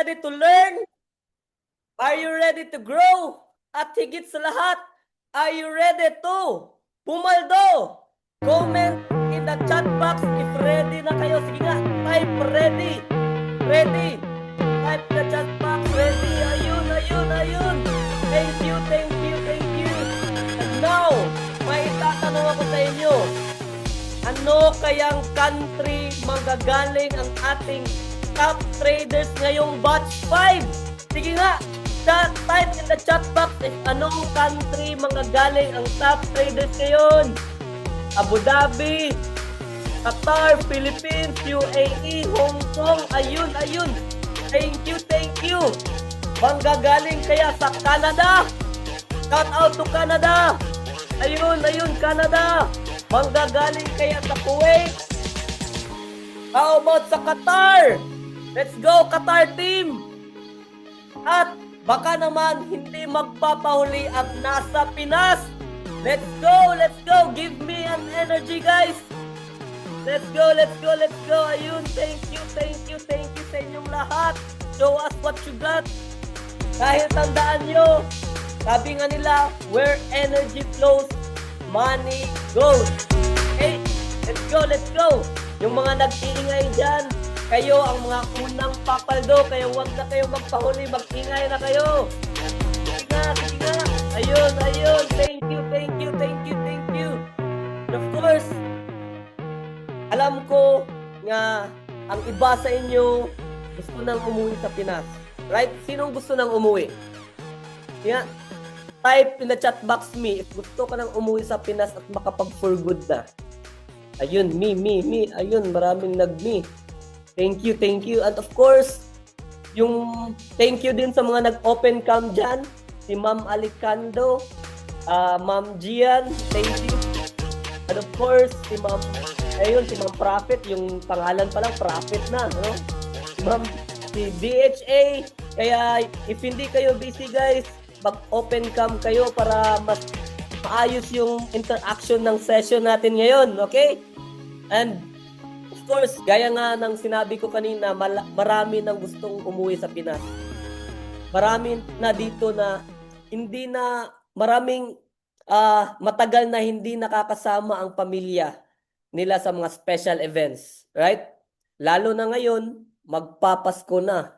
ready to learn? Are you ready to grow? At higit sa lahat, are you ready to pumaldo? Comment in the chat box if ready na kayo. Sige nga, type ready. Ready. Type in the chat box ready. Ayun, ayun, ayun. Thank you, thank you, thank you. And now, may tatanong ako sa inyo. Ano kayang country magagaling ang ating top traders ngayong batch 5? Sige nga, type in the chat box anong country magagaling ang top traders ngayon? Abu Dhabi, Qatar, Philippines, UAE, Hong Kong, ayun, ayun. Thank you, thank you. Manggagaling kaya sa Canada? Shout out to Canada. Ayun, ayun, Canada. Manggagaling kaya sa Kuwait? How about sa Qatar? Let's go, Qatar team! At baka naman hindi magpapahuli at nasa Pinas. Let's go, let's go. Give me an energy, guys. Let's go, let's go, let's go. Ayun, thank you, thank you, thank you sa inyong lahat. Show us what you got. Dahil tandaan nyo, sabi nga nila, where energy flows, money goes. Okay, let's go, let's go. Yung mga nag-iingay dyan, kayo ang mga unang papaldo, kaya huwag na kayo magpahuli, mag-ingay na kayo. Sige nga, sige nga. Ayun, ayun. Thank you, thank you, thank you, thank you. And of course, alam ko nga ang iba sa inyo gusto nang umuwi sa Pinas. Right? Sinong gusto nang umuwi? Yeah. Type in the chat box me if gusto ka nang umuwi sa Pinas at makapag-for good na. Ayun, me. Ayun, maraming nag-me. Thank you, thank you. And of course, yung thank you din sa mga nag-open cam dyan. Si Ma'am Alicando, Ma'am Gian, thank you. And of course, si Ma'am, ayun, si Ma'am Prophet, yung pangalan pa lang, Prophet na, no? Si DHA, kaya if hindi kayo busy guys, mag-open cam kayo para mas maayos yung interaction ng session natin ngayon, okay? And of course, gaya nga ng sinabi ko kanina, marami nang gustong umuwi sa Pinas. Marami na dito na hindi na, maraming matagal na hindi nakakasama ang pamilya nila sa mga special events, right? Lalo na ngayon, magpapasko na,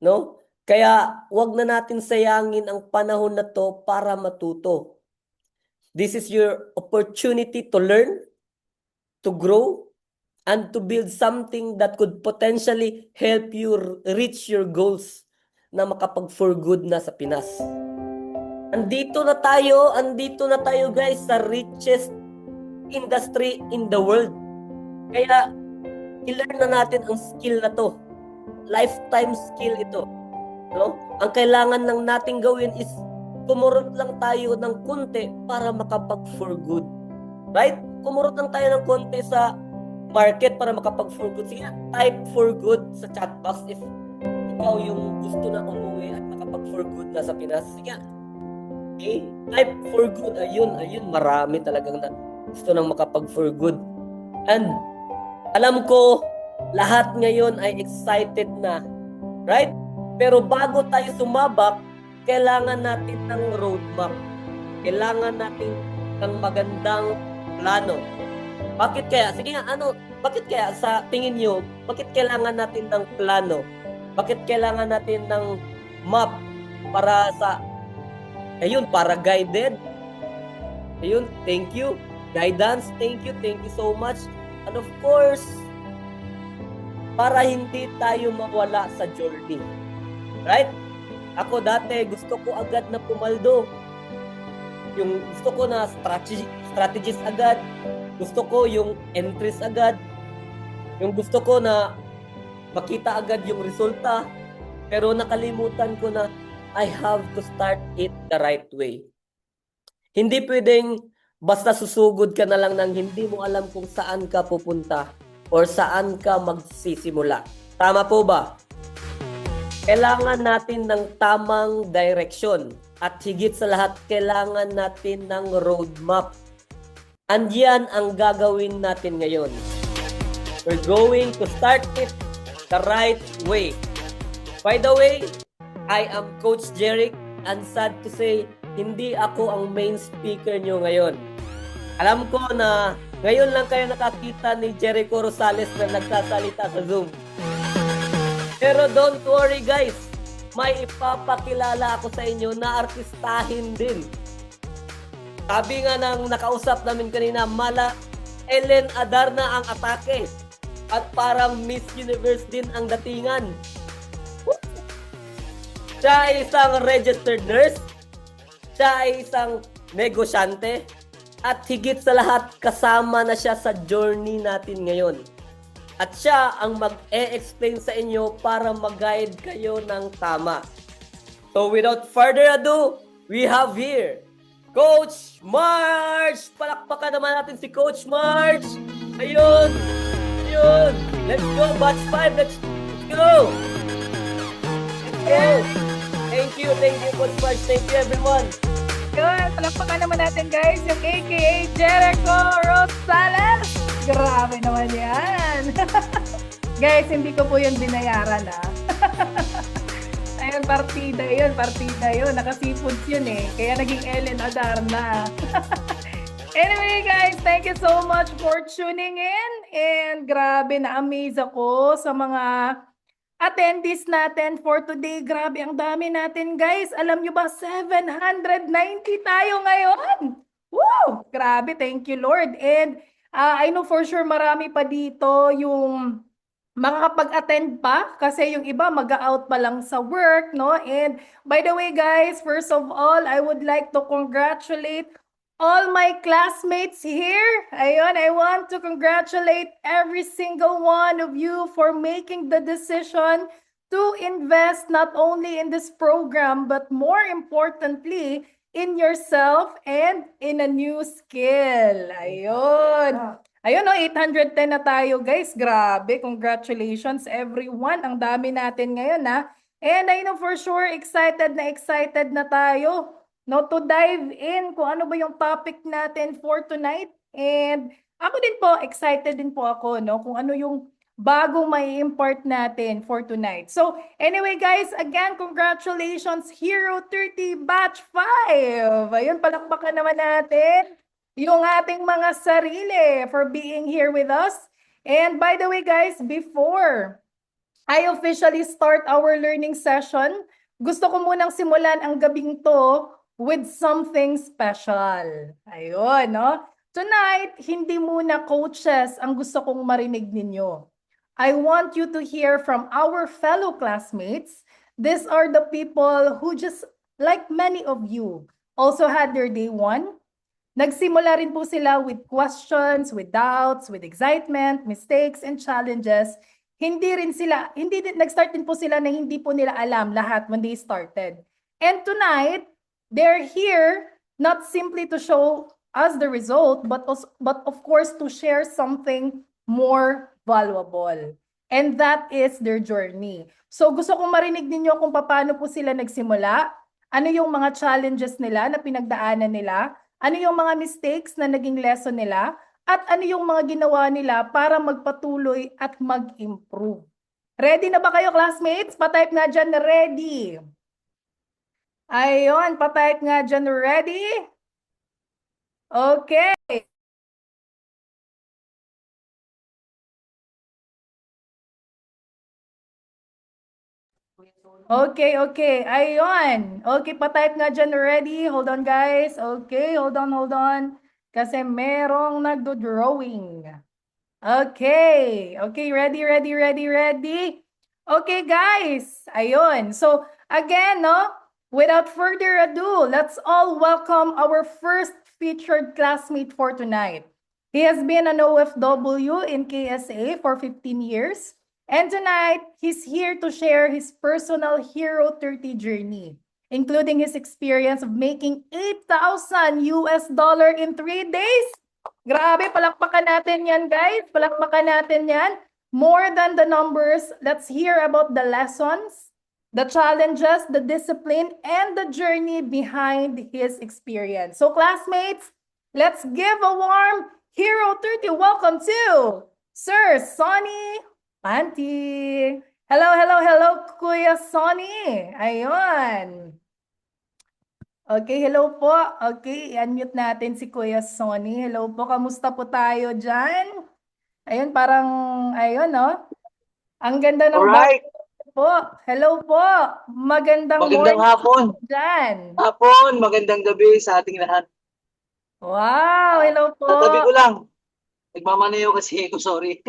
no? Kaya wag na natin sayangin ang panahon na to para matuto. This is your opportunity to learn, to grow, and to build something that could potentially help you reach your goals na makapag-for good na sa Pinas. Andito na tayo guys sa richest industry in the world. Kaya i-learn na natin ang skill na to. Lifetime skill ito. No? Ang kailangan lang nating gawin is kumurot lang tayo ng konti para makapag-for good. Right? Kumurot lang tayo ng konti sa market para makapag-for good. Sige, type for good sa chat box if ikaw yung gusto na umuwi at makapag-for good na sa Pinas. Sige, okay? Type for good. Ayun, marami talagang na gusto nang makapag-for good. And alam ko, lahat ngayon ay excited na. Right? Pero bago tayo sumabak, kailangan natin ng roadmap. Kailangan natin ng magandang plano. Bakit kaya? Sige nga, bakit kaya sa tingin nyo, bakit kailangan natin ng plano? Bakit kailangan natin ng map para para guided? Ayun, thank you. Guidance, thank you so much. And of course, para hindi tayo mawala sa journey. Right? Ako dati, gusto ko agad na pumaldo. Yung gusto ko na strategies agad. Gusto ko yung entries agad. Yung gusto ko na makita agad yung resulta. Pero nakalimutan ko na I have to start it the right way. Hindi pwedeng basta susugod ka na lang nang hindi mo alam kung saan ka pupunta or saan ka magsisimula. Tama po ba? Kailangan natin ng tamang direction at higit sa lahat, kailangan natin ng roadmap. And yan ang gagawin natin ngayon. We're going to start it the right way. By the way, I am Coach Jeric, and sad to say, hindi ako ang main speaker nyo ngayon. Alam ko na ngayon lang kayo nakakita ni Jericho Rosales na nagsasalita sa Zoom. Pero don't worry guys, may ipapakilala ako sa inyo na artistahin din. Sabi nga ng nakausap namin kanina, mala Ellen Adarna ang atake. At parang Miss Universe din ang datingan. Siya ay isang registered nurse. Siya ay isang negosyante. At higit sa lahat, kasama na siya sa journey natin ngayon. At siya ang mag-e-explain sa inyo para mag-guide kayo ng tama. So without further ado, we have here Coach March! Palakpakan naman natin si Coach March! Ayun! Ayun! Let's go! Batch 5! Let's go! Let's go! Thank you, Coach March. Thank you, everyone. Yun, palakpakan naman natin guys, yung aka Jericho Rosales. Grabe naman yan. Guys, hindi ko po yun binayaran Ayun, partida yun. Nakasipods yun Kaya naging Ellen Adarna. Anyway guys, thank you so much for tuning in. And grabe, na-amaze ako sa mga attendees natin for today. Grabe, ang dami natin guys. Alam nyo ba, 790 tayo ngayon. Woo! Grabe, thank you Lord. And I know for sure marami pa dito yung makakapag-attend pa kasi yung iba mag-out pa lang sa work, no? And by the way guys, first of all, I would like to congratulate all my classmates here. Ayun, I want to congratulate every single one of you for making the decision to invest not only in this program, but more importantly, in yourself and in a new skill. Ayun. Ayun, 810 na tayo, guys. Grabe. Congratulations, everyone. Ang dami natin ngayon, And I know for sure, excited na tayo. No, to dive in kung ano ba yung topic natin for tonight. And ako din po, excited din po ako, no, kung ano yung bagong may impart natin for tonight. So, anyway guys, again, congratulations, Hero 30 Batch 5! Ayun, palakpakan naman natin yung ating mga sarili for being here with us. And by the way guys, before I officially start our learning session, gusto ko munang simulan ang gabing to with something special. Ayun, no? Tonight, hindi muna coaches ang gusto kong marinig ninyo. I want you to hear from our fellow classmates. These are the people who just, like many of you, also had their day one. Nagsimula rin po sila with questions, with doubts, with excitement, mistakes, and challenges. Nag-start din po sila na hindi po nila alam lahat when they started. And tonight, they're here not simply to show us the result, but of course to share something more valuable. And that is their journey. So gusto kong marinig ninyo kung paano po sila nagsimula, ano yung mga challenges nila na pinagdaanan nila, ano yung mga mistakes na naging lesson nila, at ano yung mga ginawa nila para magpatuloy at mag-improve. Ready na ba kayo, classmates? Pa-type nga dyan na ready. Ayun, pa-type nga dyan, ready? Okay. Okay. Ayun. Okay, pa-type nga dyan, ready? Hold on, guys. Okay, hold on. Kasi merong nagdo-drawing. Okay, ready? Okay, guys. Ayun. So, again, no? Without further ado, let's all welcome our first featured classmate for tonight. He has been an OFW in KSA for 15 years. And tonight, he's here to share his personal Hero 30 journey, including his experience of making $8,000 in 3 days. Grabe, palakpakan natin yan, guys. Palakpakan natin yan. More than the numbers, let's hear about the lessons, the challenges, the discipline, and the journey behind his experience. So classmates, let's give a warm Hero 30 welcome to Sir Sonny Panty. Hello, hello, hello, Kuya Sonny. Ayun. Okay, hello po. Okay, i-unmute natin si Kuya Sonny. Hello po, kamusta po tayo dyan? Ayun, parang, ayun, no? Ang ganda ng Alright, background po. Hello po. Magandang magandang morning hapon. po dyan. Hapon, magandang gabi sa ating lahat. Wow, Ah, hello po. Tatabi ko lang. Nagmamaneho kasi ako, sorry.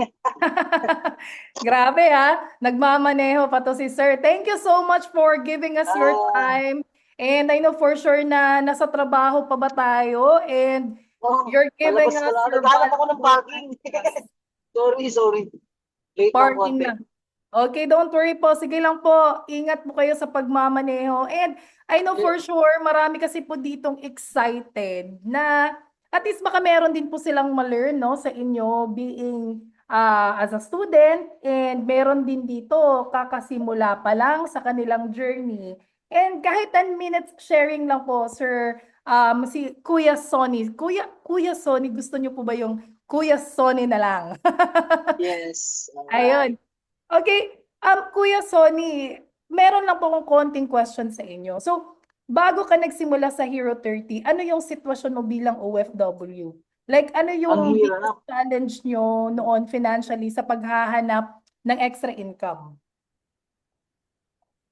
Grabe ha, nagmamaneho pa to si Sir. Thank you so much for giving us your Ah, time. And I know for sure na nasa trabaho pa ba tayo and oh, you're giving palabas us pala. your Naghanap ako ng valuable parking. time with us. Sorry. Late ng Parking konti. na. Okay, don't worry po. Sige lang po. Ingat po kayo sa pagmamaneho. And I know Eh, for sure, marami kasi po ditong excited na at least baka meron din po silang ma-learn, no, sa inyo being as a student and meron din dito kakasimula pa lang sa kanilang journey. And kahit 10 minutes sharing lang po, Sir, si Kuya Sonny. Kuya Sonny, gusto niyo po ba yung Kuya Sonny na lang? Yes, Ayun. alright. Okay, Kuya Sonny, meron lang po akong konting question sa inyo. So, bago ka nagsimula sa Hero 30, ano yung sitwasyon mo bilang OFW? Like, ano Ang yung hirap. biggest challenge nyo noon financially sa paghahanap ng extra income?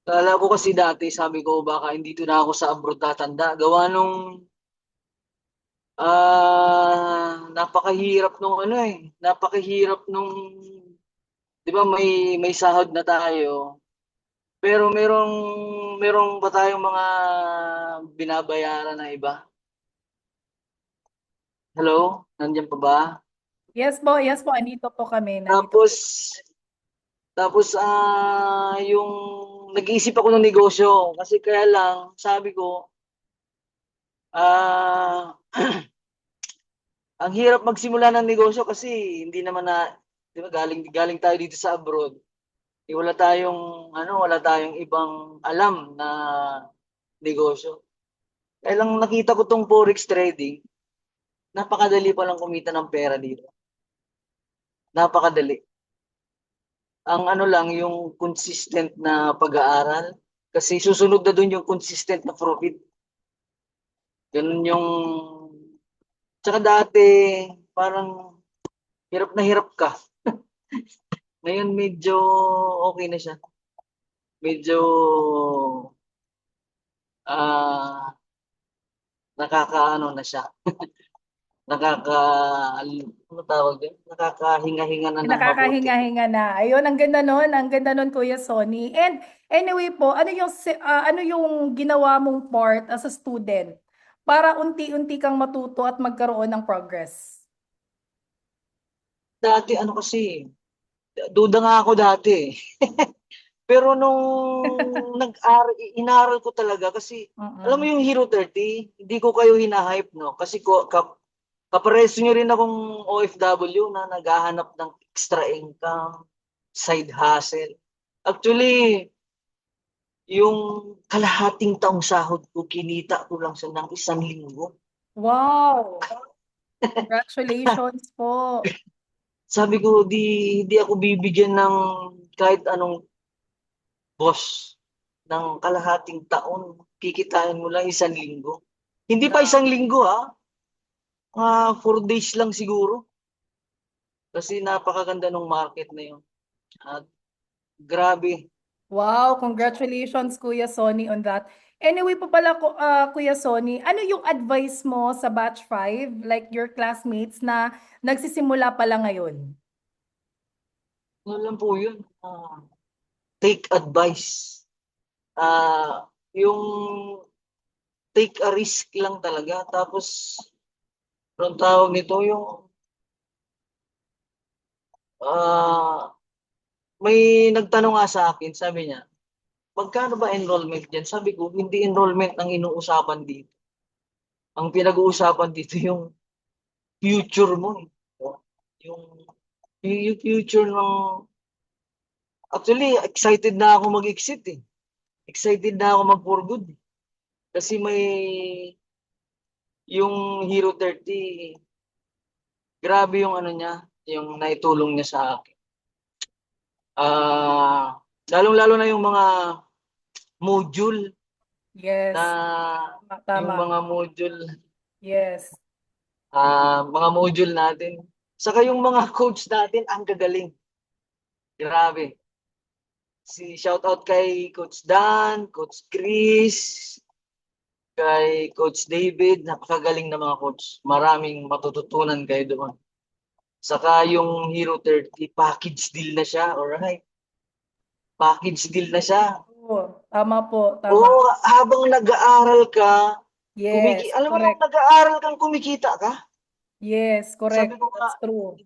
Kala ko kasi dati, sabi ko, baka hindi to na ako sa abroad tatanda. Gawa nung, napakahirap nung ano eh. Napakahirap nung, di ba may sahod na tayo. Pero merong ba tayong mga binabayaran na iba? Hello? Nandiyan pa ba? Yes po, andito po kami, nandito. Tapos yung nag-iisip ako ng negosyo kasi kaya lang sabi ko ah ang hirap magsimula ng negosyo kasi hindi naman na, di ba, galing tayo dito sa abroad. Wala tayong ibang alam na negosyo. Kaya lang nakita ko tong forex trading. Napakadali palang kumita ng pera dito. Napakadali. Ang ano lang, yung consistent na pag-aaral. Kasi susunod na dun yung consistent na profit. Ganun yung... Tsaka dati, parang hirap ka. Ngayon medyo okay na siya. Medyo ah nakakaano na siya. Nakaka... Ano tawag din? Nakakahinga-hinga na ng mabuti. Nakakahinga-hinga na. Ayun, ang ganda nun, Kuya Sonny. And anyway po, ano yung ginawa mong part as a student para unti-unti kang matuto at magkaroon ng progress? Dati ano kasi, duda nga ako dati eh. Pero nung inaral ko talaga kasi alam mo Mm-mm. yung Hero 30, hindi ko kayo hinahype no kasi kapareso nyo rin akong OFW na naghahanap ng extra income, side hustle. Actually, yung kalahating taong sahod ko, kinita ko lang sa ng 1 linggo. Wow! Congratulations po. Sabi ko, di ako bibigyan ng kahit anong boss ng kalahating taon. Kikitain mo lang 1 linggo. Hindi pa Gra- 1 linggo ha. 4 days lang siguro. Kasi napakaganda ng market na yun. At grabe. Wow, congratulations Kuya Sonny on that. Anyway po pala Kuya Sonny, ano yung advice mo sa batch 5, like your classmates na nagsisimula pa lang ngayon? Ano lang po yun. Take advice. Yung take a risk lang talaga. Tapos, anong tawag nito, yung ah, may nagtanong nga sa akin, sabi niya, magkano ba enrollment dyan? Sabi ko, hindi enrollment ang inuusapan dito. Ang pinag-uusapan dito yung future mo. Eh. Yung, yung future ng... Actually, excited na ako mag-exit eh. Excited na ako mag-for good. Eh. Kasi yung Hero 30, grabe yung ano niya, yung naitulong niya sa akin. Lalong-lalo na yung mga module Yes. na yung Tama. mga module Yes. mga module natin. Saka yung mga coach natin ang gagaling. Grabe. Shout out kay Coach Dan, Coach Chris, kay Coach David, napakagaling na mga coach. Maraming matututunan kayo doon. Saka yung Hero 30, package deal na siya, alright? Package deal na siya. Oo, tama po, tama. Oo, habang nag-aaral ka, Yes, alam mo yung correct. nag-aaral kang kumikita ka? Yes, Sabi correct. ko nga, That's true.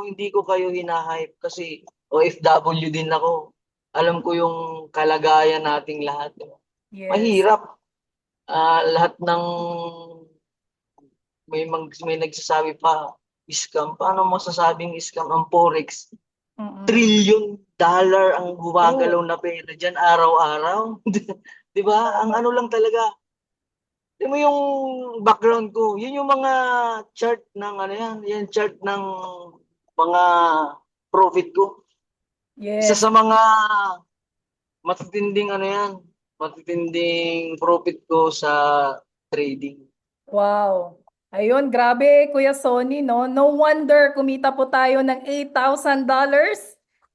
hindi ko kayo hinahype kasi OFW din ako. Alam ko yung kalagayan nating lahat. Yes. Mahirap. Lahat ng may nagsasabi pa scam. Paano mo sasabing scam ang Forex? Mm-mm. $1 trillion ang gumagalaw True. na pera diyan araw-araw. 'Di ba? Ang Tama. ano lang talaga. Di mo yung background ko, yun yung mga chart ng ano yan, yung chart ng mga profit ko. Isa Yes. sa mga matitinding ano yan, matitinding profit ko sa trading. Wow. Ayun, grabe, Kuya Sonny, no? No wonder kumita po tayo ng $8,000.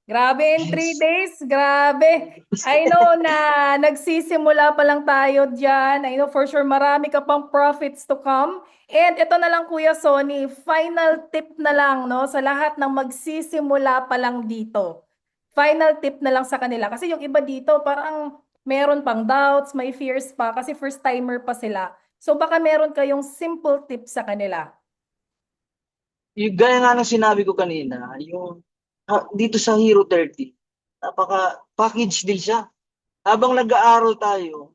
Grabe, in 3 days, grabe. I know na nagsisimula pa lang tayo dyan. I know for sure marami ka pang profits to come. And ito na lang, Kuya Sonny, final tip na lang, no? Sa lahat ng magsisimula pa lang dito. Final tip na lang sa kanila. Kasi yung iba dito, parang meron pang doubts, may fears pa, kasi first timer pa sila. So baka meron kayong simple tips sa kanila. Yung gaya nga ng sinabi ko kanina, yung dito sa Hero 30, napaka package deal siya. Habang nag-aaral tayo,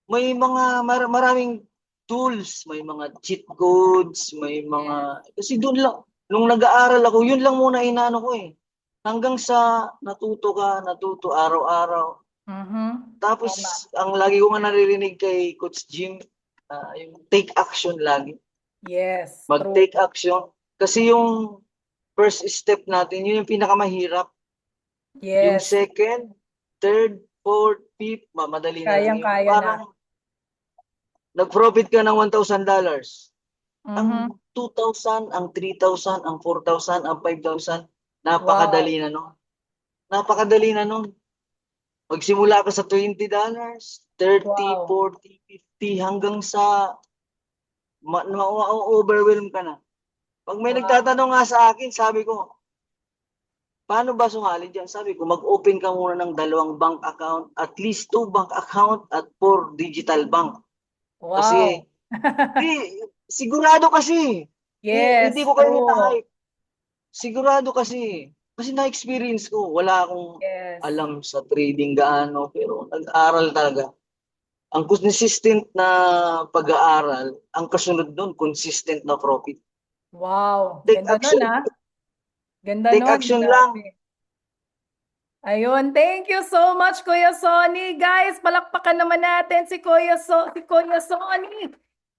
may mga maraming tools, may mga cheat codes, may Yes. mga kasi doon lang nung nag-aaral ako, yun lang muna inaano ko eh. Hanggang sa natuto araw-araw. Mhm. Tama. Tapos ang lagi ko nga naririnig kay Coach Jim, yung take action lagi. Yes, true. Mag-take action kasi yung first step natin, yun yung pinakamahirap. Yung Yes. second, third, fourth, fifth, madali na lang yun. Kayang-kaya na. Parang nag-profit ka ng $1,000. Mhm. Ang 2,000, ang 3,000, ang 4,000, ang 5,000, Wow. napakadali na nun. Napakadali na nun. Magsimula ka sa $20, 30, Wow. 40, 50, hanggang sa ma-overwhelm ka na. Pag may Wow. nagtatanong nga sa akin, sabi ko, paano ba sumali dyan? Sabi ko, mag-open ka muna ng 2 bank account, at least 2 bank account at 4 digital bank. Kasi, Wow. sigurado kasi. Hindi Yes, ko kayo true. hinahype. Sigurado kasi. Kasi na-experience ko. Wala akong Yes. alam sa trading gaano. Pero nag-aral talaga. Ang consistent na pag-aaral, ang kasunod nun, consistent na profit. Wow. Take Ganda nun, action. ah. Ganda Take nun. action lang. Grabe. Ayun, thank you so much, Kuya Sonny. Guys, palakpakan naman natin si Kuya Sonny.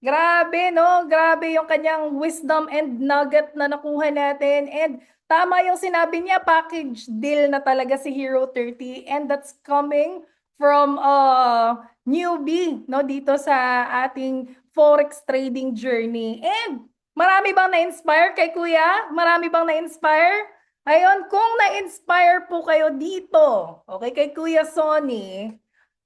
Grabe, no? Grabe yung kanyang wisdom and nugget na nakuha natin. And tama yung sinabi niya, package deal na talaga si Hero 30. And that's coming from newbie, no? Dito sa ating Forex trading journey. And marami bang na-inspire kay Kuya? Marami bang na-inspire? Ayun, kung na-inspire po kayo dito, okay, kay Kuya Sonny,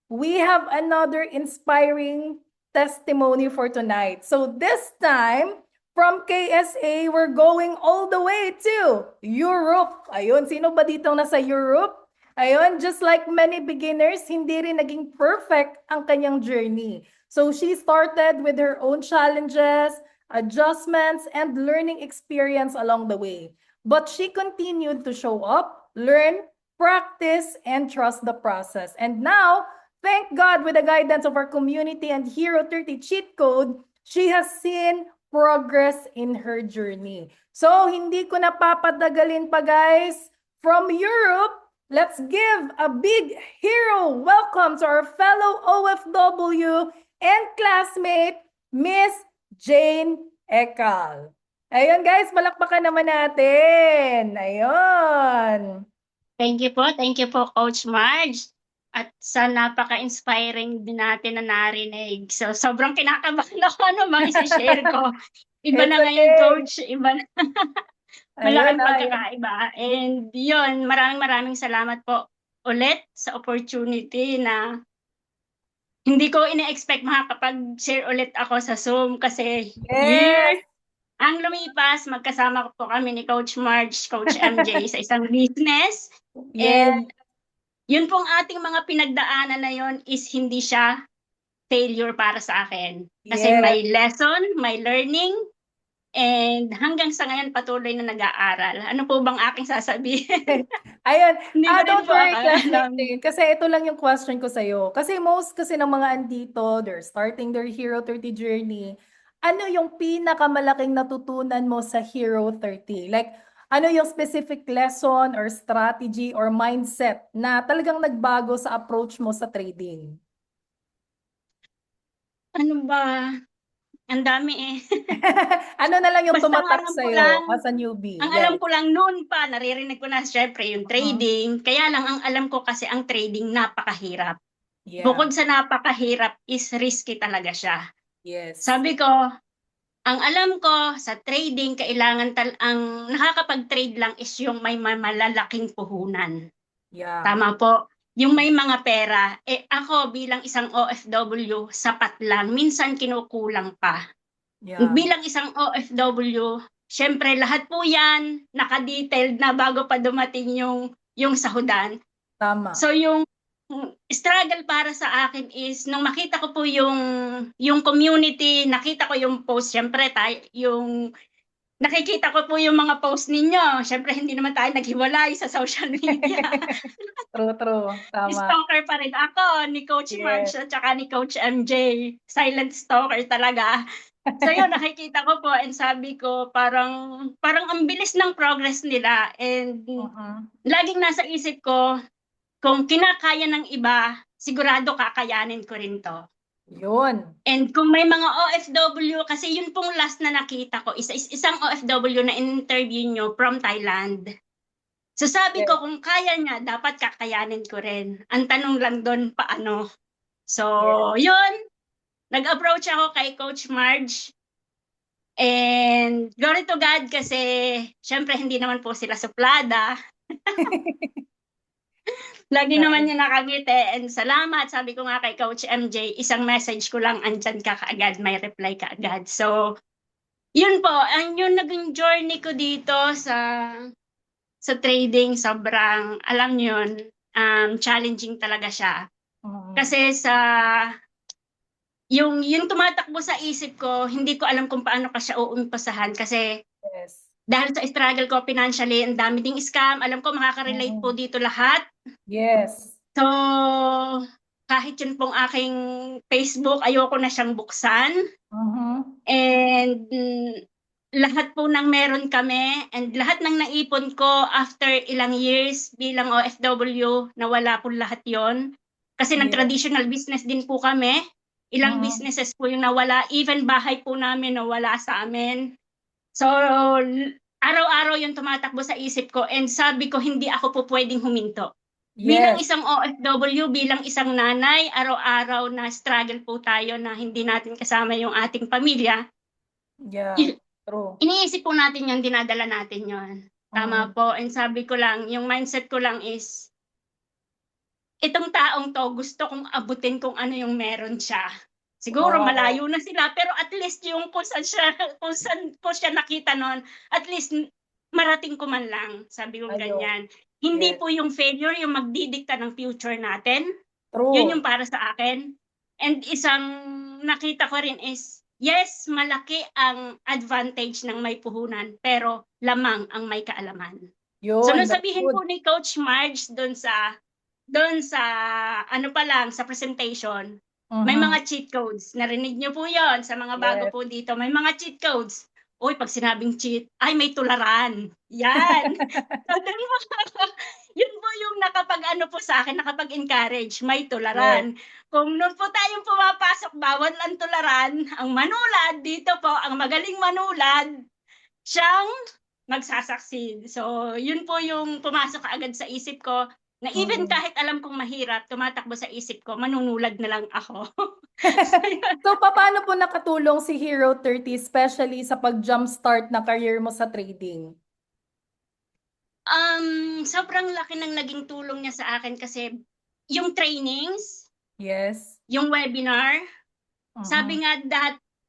we have another inspiring testimony for tonight. So this time, from KSA, we're going all the way to Europe. Ayun, sino ba dito nasa Europe? Ayun, just like many beginners, hindi rin naging perfect ang kanyang journey. So she started with her own challenges, adjustments, and learning experience along the way. But she continued to show up, learn, practice, and trust the process. And now, thank God, with the guidance of our community and Hero 30 cheat code, she has seen progress in her journey. So, hindi ko napapadagalin pa, guys. From Europe, let's give a big hero welcome to our fellow OFW and classmate, Miss Jane Ekal. Ayun guys, palakpakan naman natin. Ayun. Thank you po, Coach Marge. At sa napaka-inspiring din natin na narinig. So, sobrang kinakabahan ako ano bang isi-share ko. Iba It's na ngayon, okay. Coach. Iba na. Ayun Malaking na, pagkakaiba. And yun, maraming salamat po ulit sa opportunity na hindi ko ine-expect makakapag-share ulit ako sa Zoom kasi yes. years ang lumipas, magkasama po kami ni Coach Marge, Coach MJ sa isang business. Yes. And yun pong ating mga pinagdaanan na yun is hindi siya failure para sa akin. Kasi Yes. may lesson, may learning, and hanggang sa ngayon patuloy na nag-aaral. Ano po bang aking sasabihin? Ayun. Hindi ko rin Don't po worry, alam. classmate din. Kasi ito lang yung question ko sa'yo. Kasi most kasi ng mga andito, they're starting their Hero 30 journey. Ano yung pinakamalaking natutunan mo sa Hero 30? Like, ano yung specific lesson or strategy or mindset na talagang nagbago sa approach mo sa trading? Ano ba? Ang dami eh. Ano na lang yung Basta ang tumatak alam ko sa'yo lang, as a newbie? ang Yes. alam ko lang noon pa, naririnig ko na syempre yung trading. Kaya lang ang alam ko kasi ang trading napakahirap. Yeah. Bukod sa napakahirap is risky talaga siya. Yes. Sabi ko, ang alam ko sa trading, kailangan ang nakakapag-trade lang is yung may malalaking puhunan. Yeah. Tama po. Yung may mga pera. Eh ako bilang isang OFW, sapat lang. Minsan kinukulang pa. Yeah. Bilang isang OFW, syempre lahat po yan naka-detailed na bago pa dumating yung sahudan. Tama. So yung struggle para sa akin is nung makita ko po yung community, nakita ko yung post, syempre yung nakikita ko po yung mga post ninyo. Syempre hindi naman tayo naghiwalay sa social media. True. Tama. Stalker pa rin ako ni Coach Yes. Marge at saka ni Coach MJ. Silent stalker talaga. So yun, nakikita ko po and sabi ko parang ang bilis ng progress nila and laging nasa isip ko kung kinakaya ng iba, sigurado kakayanin ko rin to. Yun. And kung may mga OFW, kasi yun pong last na nakita ko, isang OFW na interview nyo from Thailand. So sabi ko, kung kaya niya, dapat kakayanin ko rin. Ang tanong lang doon, paano? So, yun. Nag-approach ako kay Coach Marge. And glory to God kasi, syempre, hindi naman po sila suplada. Lagi naman niya nakangiti. And salamat, sabi ko nga kay Coach MJ, isang message ko lang, andyan ka kaagad, may reply ka agad. So, yun po, ang yung naging journey ko dito sa trading, sobrang, alam yun, challenging talaga siya. Kasi yung tumatakbo sa isip ko, hindi ko alam kung paano ka siya uumpisahan kasi dahil sa struggle ko financially, ang dami ding scam. Alam ko makaka-relate po dito lahat. Yes. So, kahit yun pong aking Facebook, ayoko na siyang buksan. And lahat po ng meron kami and lahat ng naipon ko after ilang years bilang OFW, nawala po lahat yon. Kasi nag-traditional business din po kami. Ilang businesses po yung nawala. Even bahay po namin nawala sa amin. So, araw-araw yung tumatakbo sa isip ko and sabi ko, hindi ako po pwedeng huminto. Bilang isang OFW, bilang isang nanay, araw-araw na struggle po tayo na hindi natin kasama yung ating pamilya. Yeah, true. Iniisip po natin yun, dinadala natin yun. Tama po. And sabi ko lang, yung mindset ko lang is, itong taong to, gusto kong abutin kung ano yung meron siya. Siguro malayo na sila, pero at least yung kung saan siya nakita nun, at least marating ko man lang, sabi ko ganyan. Hindi po yung failure, yung magdidikta ng future natin. True. Yun yung para sa akin. And isang nakita ko rin is, yes, malaki ang advantage ng may puhunan, pero lamang ang may kaalaman. Yun, so, nung sabihin po ni Coach Marge doon sa ano pa lang, sa presentation, may mga cheat codes. Narinig niyo po yon sa mga bago po dito. May mga cheat codes. Uy, pag sinabing cheat, ay may tularan. Yan. So, yun po yung nakapag-ano po sa akin, nakapag-encourage, may tularan. Kung noon po tayong pumapasok, bawal ang tularan, ang manulad, dito po, ang magaling manulad, siyang magsasucceed. So, yun po yung pumasok agad sa isip ko na even kahit alam kong mahirap, tumatakbo sa isip ko, manunulad na lang ako. So, yun. So, paano po nakatulong si Hero 30, especially sa pag-jumpstart na career mo sa trading? Sobrang laki ng naging tulong niya sa akin kasi yung trainings, Yes. yung webinar, sabi Mhm. nga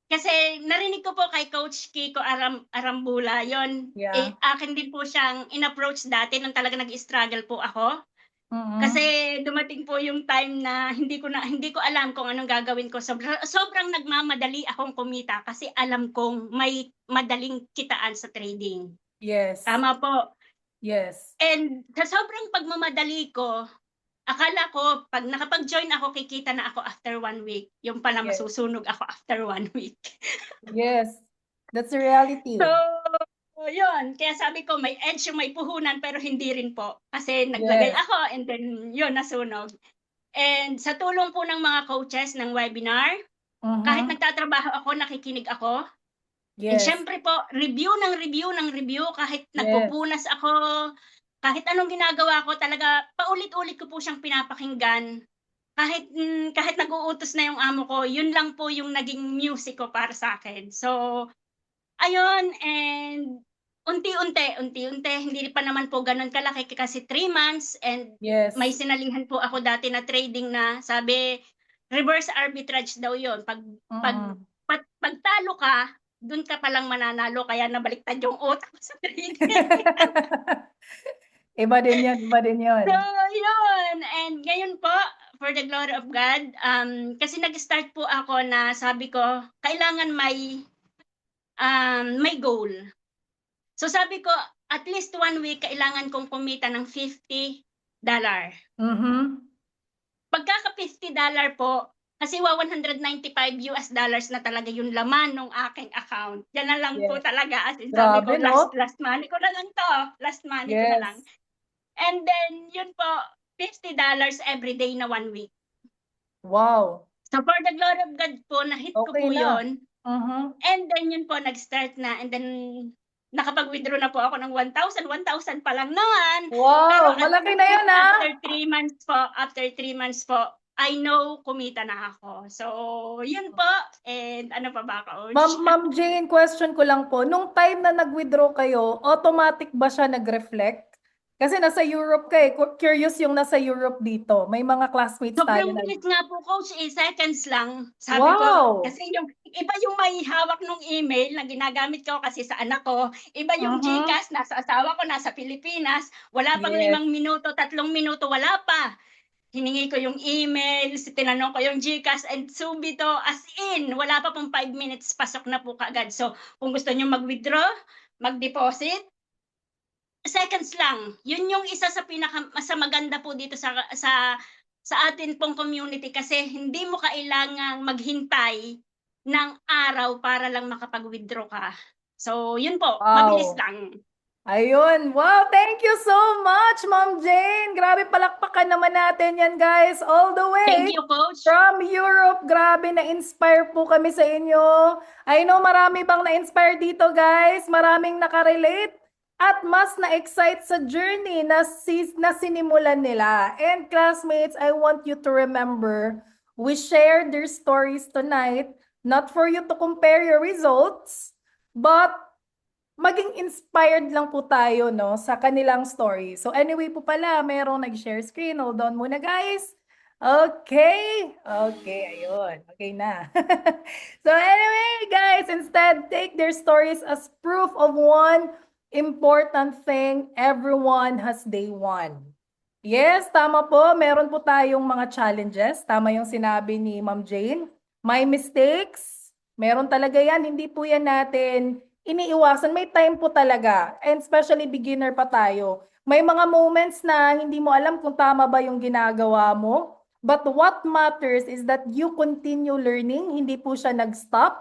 kasi narinig ko po kay Coach Kiko Arambula, yon. Yeah. Akin din po siyang in-approach dati nung talaga nag-struggle po ako. Mhm. Kasi dumating po yung time na hindi ko alam kung anong gagawin ko. Sobrang nagmamadali akong kumita kasi alam kong may madaling kitaan sa trading. Yes. Tama po. Yes. And sa sobrang pagmamadali ko, akala ko pag nakapag-join ako, kikita na ako after 1 week. Yung pala Yes. masusunog ako after 1 week. Yes. That's the reality. So, yun. Kaya sabi ko, may edge yung may puhunan, pero hindi rin po. Kasi naglagay Yes. ako and then yun, nasunog. And sa tulong po ng mga coaches ng webinar, kahit Mhm. nagtatrabaho ako, nakikinig ako. And Yes. syempre po, review ng review, kahit nagpupunas ako, kahit anong ginagawa ko, talaga paulit-ulit ko po siyang pinapakinggan. Kahit nag-uutos na yung amo ko, yun lang po yung naging music ko para sa akin. So, ayun, and unti-unti, hindi pa naman po ganun kalaki kasi 3 months and Yes. may sinalihan po ako dati na trading na sabi, reverse arbitrage daw yun. Mhm. Pagtalo ka, dun ka palang mananalo, kaya nabaliktad yung utak ko sa trading. Iba din yun, iba din yun. So, yun. And ngayon po, for the glory of God, kasi nag-start po ako na sabi ko, kailangan may goal. So sabi ko, at least 1 week, kailangan kong kumita ng $50. Mhm. Pagkaka $50 po, kasi $195 na talaga yung laman ng aking account. Yan na lang po Yes. talaga. As in, sabi ko, Grabe, no? last money ko na lang to. Last money ko na lang. Yes. And then, yun po, $50 every day na 1 week. Wow. So for the glory of God po, na-hit ko Okay po na. yun. Mhm. And then yun po, nag-start na. And then, nakapag-withdraw na po ako ng 1,000 pa lang naman. Pero Wow, malaki na yun, ha? after 3 months po, I know kumita na ako. So, yun po. And ano pa ba, Coach? Ma'am Jane, question ko lang po. Nung time na nag-withdraw kayo, automatic ba siya nag-reflect? Kasi nasa Europe ka eh. Curious yung nasa Europe dito. May mga classmates tayo Sobrang na. bilis nga po, Coach. Seconds lang. Sabi ko, Wow! kasi yung iba yung may hawak ng email na ginagamit ko kasi sa anak ko. Iba yung Mhm. GCash, nasa asawa ko, nasa Pilipinas. Wala pang Yes. 5 minuto, 3 minuto, wala pa. Hiningi ko yung email, tinanong ko yung GCash, and subito, as in, wala pa pong 5 minutes, pasok na po kaagad. So, kung gusto nyo mag-withdraw, mag-deposit, seconds lang. Yun yung isa sa maganda po dito sa atin pong community kasi hindi mo kailangang maghintay ng araw para lang makapag-withdraw ka. So, yun po, Wow. mabilis lang. Ayun. Wow, thank you so much, Ma'am Jane. Grabe, palakpakan naman natin yan, guys. All the way. Thank you, Coach. From Europe, grabe, na-inspire po kami sa inyo. I know marami bang na-inspire dito, guys. Maraming nakarelate at mas na-excite sa journey na sinimulan nila. And classmates, I want you to remember, we shared their stories tonight, not for you to compare your results, but maging inspired lang po tayo, no, sa kanilang story. So anyway po pala, mayroong nag-share screen. Hold on muna, guys. Okay. Okay, ayun. Okay na. So anyway, guys, instead, take their stories as proof of one important thing: everyone has day one. Yes, tama po. Meron po tayong mga challenges. Tama yung sinabi ni Ma'am Jane. May mistakes. Meron talaga yan. Hindi po yan natin iniiwasan. May time po talaga. And especially beginner pa tayo. May mga moments na hindi mo alam kung tama ba yung ginagawa mo. But what matters is that you continue learning. Hindi po siya nag-stop.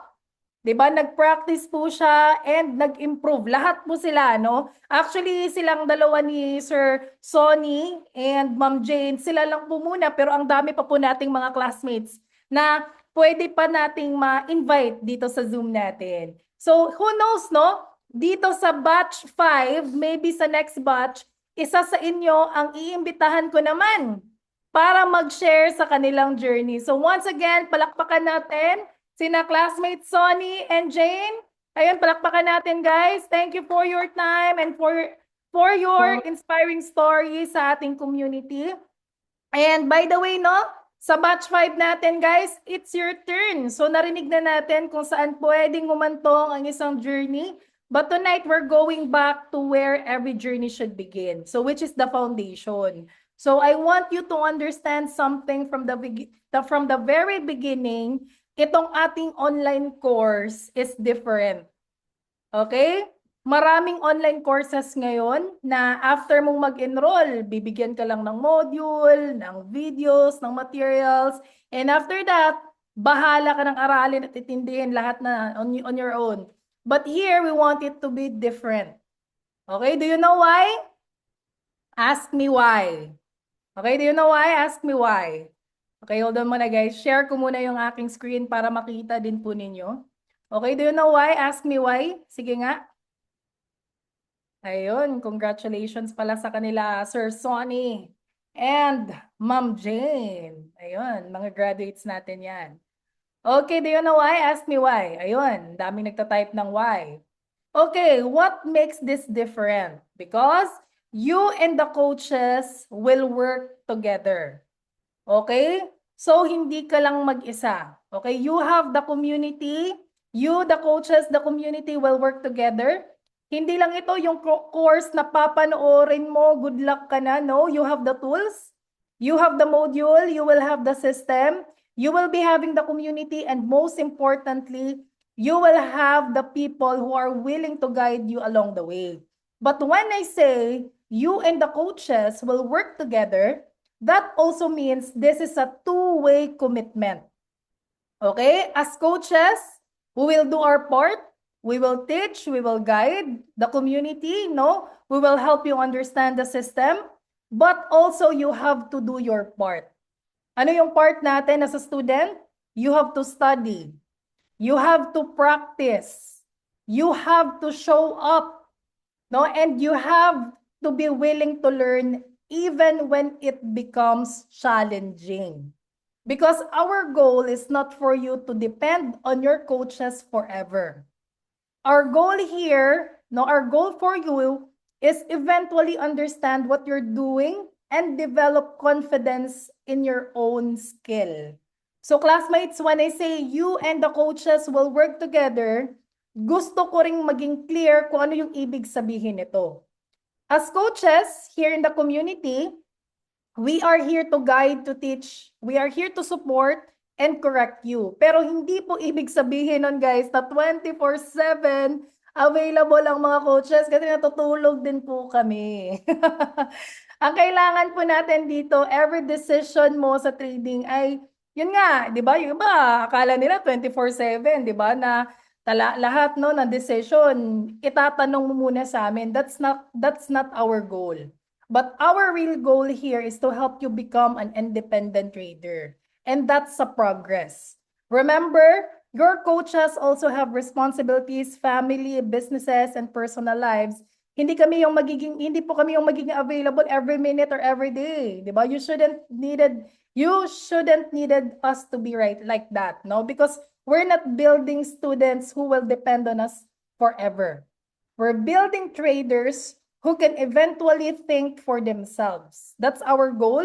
Diba? Nag-practice po siya and nag-improve. Lahat po sila, no? Actually, silang dalawa ni Sir Sonny and Ma'am Jane, sila lang po muna. Pero ang dami pa po nating mga classmates na pwede pa nating ma-invite dito sa Zoom natin. So, who knows, no? dito sa batch 5, maybe sa next batch, isa sa inyo ang iimbitahan ko naman para mag-share sa kanilang journey. So once again, palakpakan natin sina classmates Sonny and Jane. Ayun, palakpakan natin guys. Thank you for your time and for your inspiring stories sa ating community. And by the way, no, sa batch 5 natin guys, it's your turn. So narinig na natin kung saan pwedeng humantong ang isang journey. But tonight, we're going back to where every journey should begin. So which is the foundation. So I want you to understand something from the very beginning. Itong ating online course is different. Okay? Maraming online courses ngayon na after mong mag-enroll, bibigyan ka lang ng module, ng videos, ng materials, and after that, bahala ka ng aralin at itindihin lahat na on your own. But here, we want it to be different. Okay, do you know why? Ask me why. Okay, do you know why? Ask me why. Okay, hold on muna guys. Share ko muna yung aking screen para makita din po ninyo. Okay, do you know why? Ask me why. Sige nga. Ayun, congratulations pala sa kanila, Sir Sonny and Ma'am Jane. Ayun, mga graduates natin yan. Okay, do you know why? Ask me why. Ayun, daming nagtatype ng why. Okay, what makes this different? Because you and the coaches will work together. Okay? So, hindi ka lang mag-isa. Okay, you have the community, you, the coaches, the community will work together. Hindi lang ito yung course na papanoorin mo, good luck ka na. No, you have the tools, you have the module, you will have the system, you will be having the community, and most importantly, you will have the people who are willing to guide you along the way. But when I say you and the coaches will work together, that also means this is a two-way commitment. Okay? As coaches, we will do our part. We will teach, we will guide the community, no? We will help you understand the system, but also you have to do your part. Ano yung part natin as a student? You have to study. You have to practice. You have to show up, no? And you have to be willing to learn even when it becomes challenging. Because our goal is not for you to depend on your coaches forever. Our goal here, no, our goal for you is eventually understand what you're doing and develop confidence in your own skill. So classmates, when I say you and the coaches will work together, gusto ko ring maging clear kung ano yung ibig sabihin nito. As coaches here in the community, we are here to guide, to teach, we are here to support, and correct you. Pero hindi po ibig sabihin nun guys na 24/7 available ang mga coaches kasi natutulog din po kami. Ang kailangan po natin dito, every decision mo sa trading ay, yun nga, di ba? Yung iba, akala nila 24/7, di ba? Na lahat no, na decision, itatanong mo muna sa amin. That's not our goal. But our real goal here is to help you become an independent trader. And that's a progress. Remember, your coaches also have responsibilities, family, businesses, and personal lives. Hindi po kami yung magiging available every minute or every day. Diba? You shouldn't needed us to be right like that, no? Because we're not building students who will depend on us forever. We're building traders who can eventually think for themselves. That's our goal,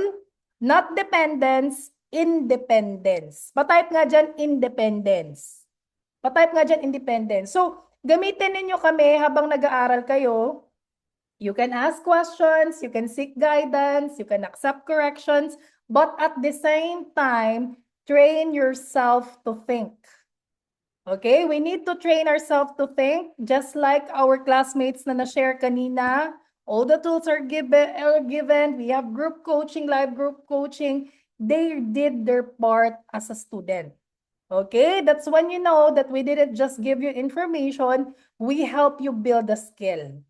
not dependence, independence. Patype nga dyan, independence. Patype nga dyan, independence. So, gamitin ninyo kami habang nag-aaral kayo. You can ask questions, you can seek guidance, you can accept corrections, but at the same time, train yourself to think. Okay? We need to train ourselves to think, just like our classmates na na-share kanina. All the tools are given. We have group coaching, live group coaching. They did their part as a student. Okay, that's when you know that we didn't just give you information, we help you build a skill.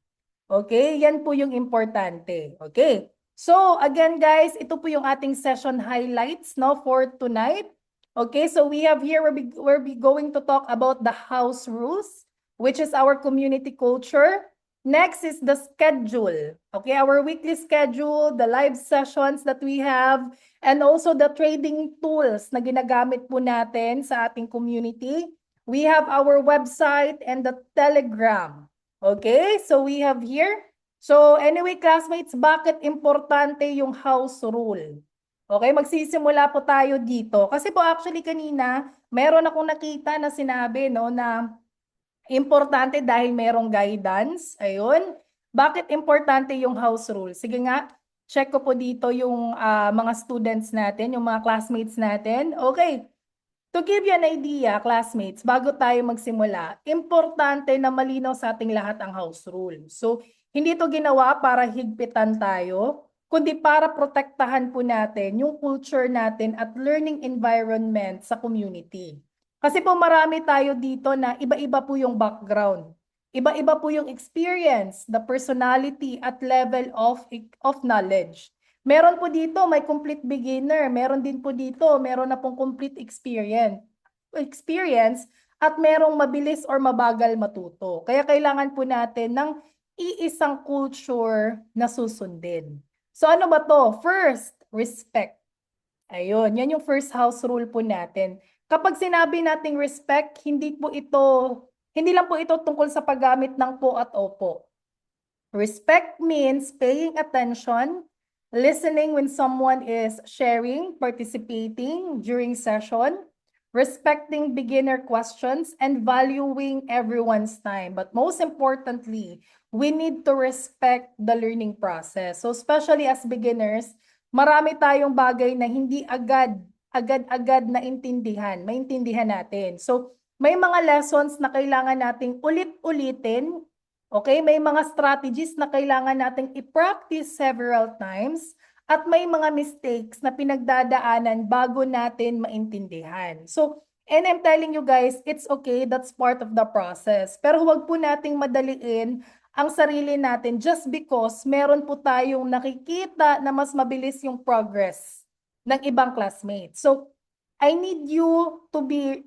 Okay, yan po yung importante. Okay, so again guys, ito po yung ating session highlights, no, for tonight. Okay, so we have here, we're going to talk about the house rules. which is our community culture. Next is the schedule. Okay, our weekly schedule, the live sessions that we have, and also the trading tools na ginagamit po natin sa ating community. We have our website and the Telegram. Okay, so we have here. So anyway, classmates, bakit importante yung house rule? Okay, magsisimula po tayo dito. Kasi po actually kanina, meron akong nakita na sinabi no, na importante dahil merong guidance. Ayun. Bakit importante yung house rule? Sige nga, check ko po dito yung mga students natin, yung mga classmates natin. Okay. To give you an idea, classmates, bago tayo magsimula, importante na malinaw sa ating lahat ang house rule. So, hindi to ginawa para higpitan tayo, kundi para protektahan po natin yung culture natin at learning environment sa community. Kasi po marami tayo dito na iba-iba po yung background. Iba-iba po yung experience, the personality at level of knowledge. Meron po dito may complete beginner, meron din po dito meron na pong complete experience at merong mabilis or mabagal matuto. Kaya kailangan po natin ng iisang culture na susundin. So ano ba to? First, respect. Ayun, yan yung first house rule po natin. Kapag sinabi nating respect, hindi lang po ito tungkol sa paggamit ng po at opo. Respect means paying attention, listening when someone is sharing, participating during session, respecting beginner questions, and valuing everyone's time. But most importantly, we need to respect the learning process. So especially as beginners, marami tayong bagay na hindi agad-agad na maintindihan natin. So may mga lessons na kailangan nating ulit-ulitin. Okay, may mga strategies na kailangan nating i-practice several times at may mga mistakes na pinagdadaanan bago natin maintindihan. So, and I'm telling you guys, it's okay, that's part of the process. Pero huwag po nating madaliin ang sarili natin just because meron po tayong nakikita na mas mabilis yung progress ng ibang classmates. So, I need you to be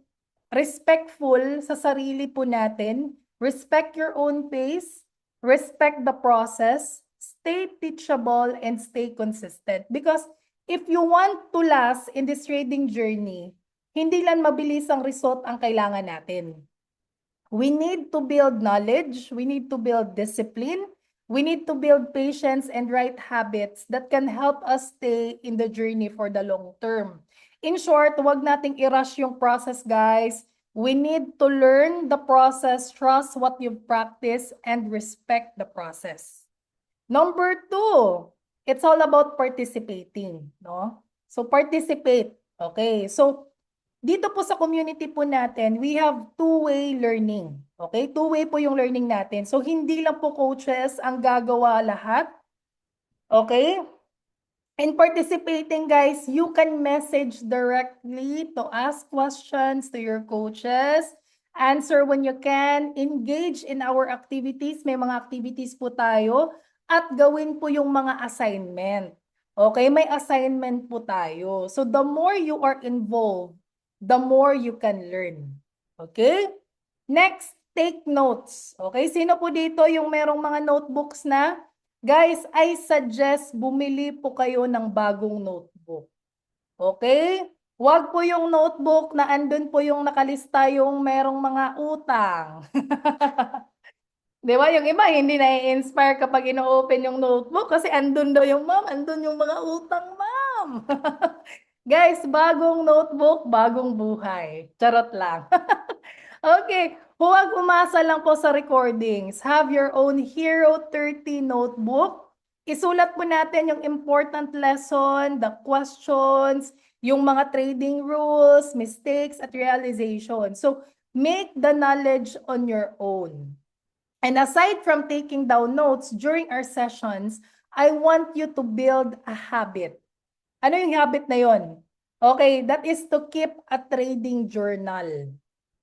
respectful sa sarili po natin. Respect your own pace, respect the process, stay teachable, and stay consistent. Because if you want to last in this trading journey, hindi lang mabilis ang result ang kailangan natin. We need to build knowledge, we need to build discipline, we need to build patience and right habits that can help us stay in the journey for the long term. In short, huwag nating i-rush yung process, guys. We need to learn the process, trust what you've practiced, and respect the process. Number 2, it's all about participating, no? So participate, okay? So dito po sa community po natin, we have two-way learning, okay? Two-way po yung learning natin. So hindi lang po coaches ang gagawa lahat, okay? In participating, guys, you can message directly to ask questions to your coaches, answer when you can, engage in our activities. May mga activities po tayo at gawin po yung mga assignment. Okay, may assignment po tayo. So the more you are involved, the more you can learn. Okay? Next, take notes. Okay, sino po dito yung merong mga notebooks na? Guys, I suggest bumili po kayo ng bagong notebook. Okay? Huwag po yung notebook na andun po yung nakalista yung merong mga utang. Di ba? Yung iba, hindi na-inspire kapag ino-open yung notebook kasi andun daw yung ma'am, andun yung mga utang, ma'am. Guys, bagong notebook, bagong buhay. Charot lang. Okay. Huwag umasa lang po sa recordings. Have your own Hero 30 notebook. Isulat po natin yung important lesson, the questions, yung mga trading rules, mistakes, at realization. So, make the knowledge on your own. And aside from taking down notes during our sessions, I want you to build a habit. Ano yung habit na yon? Okay, that is to keep a trading journal.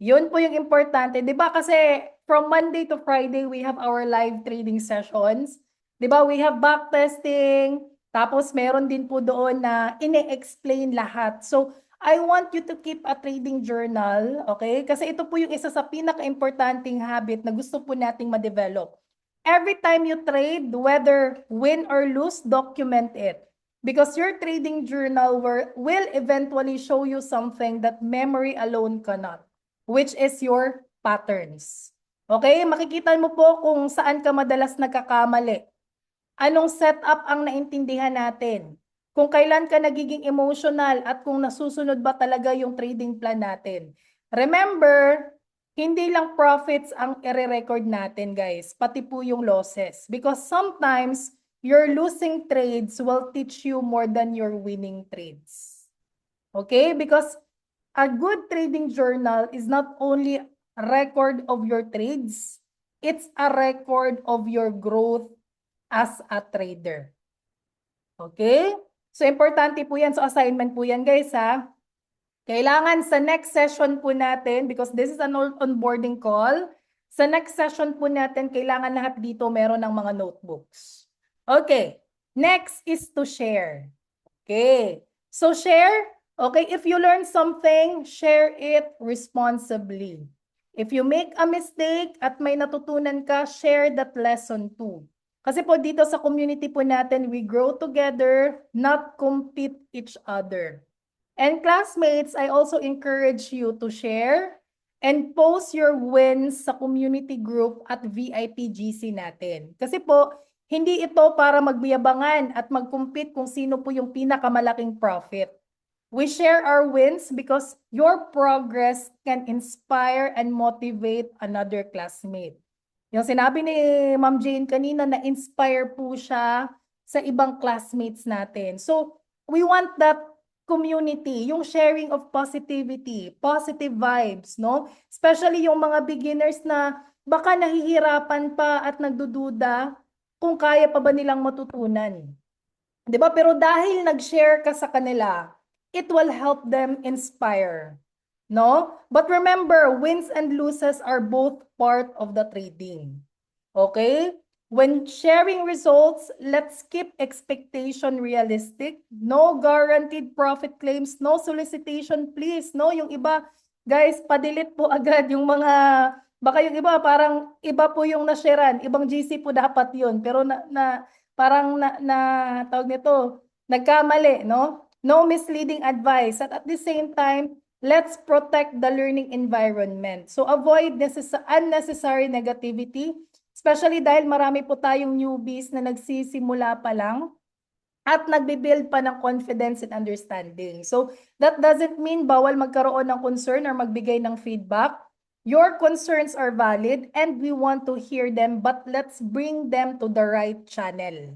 Yun po yung importante. 'Di ba kasi from Monday to Friday, we have our live trading sessions. 'Di ba? We have backtesting. Tapos meron din po doon na ine-explain lahat. So, I want you to keep a trading journal, okay? Kasi ito po yung isa sa pinaka-importanting habit na gusto po nating ma-develop. Every time you trade, whether win or lose, document it. Because your trading journal will eventually show you something that memory alone cannot, which is your patterns. Okay? Makikita mo po kung saan ka madalas nagkakamali. Anong setup ang naintindihan natin? Kung kailan ka nagiging emotional at kung nasusunod ba talaga yung trading plan natin. Remember, hindi lang profits ang i-record natin, guys, pati po yung losses. Because sometimes, your losing trades will teach you more than your winning trades. Okay? Because a good trading journal is not only a record of your trades, it's a record of your growth as a trader. Okay? So, importante po yan. So, assignment po yan, guys, ha? Kailangan sa next session po natin, because this is an onboarding call, sa next session po natin, kailangan lahat dito meron ng mga notebooks. Okay. Next is to share. Okay. So, share. Okay, if you learn something, share it responsibly. If you make a mistake at may natutunan ka, share that lesson too. Kasi po dito sa community po natin, we grow together, not compete each other. And classmates, I also encourage you to share and post your wins sa community group at VIP GC natin. Kasi po, hindi ito para magbiyabangan at mag-compete kung sino po yung pinakamalaking profit. We share our wins because your progress can inspire and motivate another classmate. Yung sinabi ni Ma'am Jane kanina, na-inspire po siya sa ibang classmates natin. So, we want that community, yung sharing of positivity, positive vibes, no? Especially yung mga beginners na baka nahihirapan pa at nagdududa kung kaya pa ba nilang matutunan. 'Di ba? Pero dahil nag-share ka sa kanila, it will help them inspire. No? But remember, wins and losses are both part of the trading. Okay? When sharing results, let's keep expectation realistic. No guaranteed profit claims, no solicitation, please. No, yung iba, guys, pa-delete po agad yung mga, baka yung iba, parang iba po yung na-sharean. Ibang GC po dapat yun. Pero parang tawag nito, nagkamali, no? No misleading advice. At the same time, let's protect the learning environment. So avoid unnecessary negativity, especially dahil marami po tayong newbies na nagsisimula pa lang at nagbe-build pa ng confidence and understanding. So that doesn't mean bawal magkaroon ng concern or magbigay ng feedback. Your concerns are valid and we want to hear them, but let's bring them to the right channel.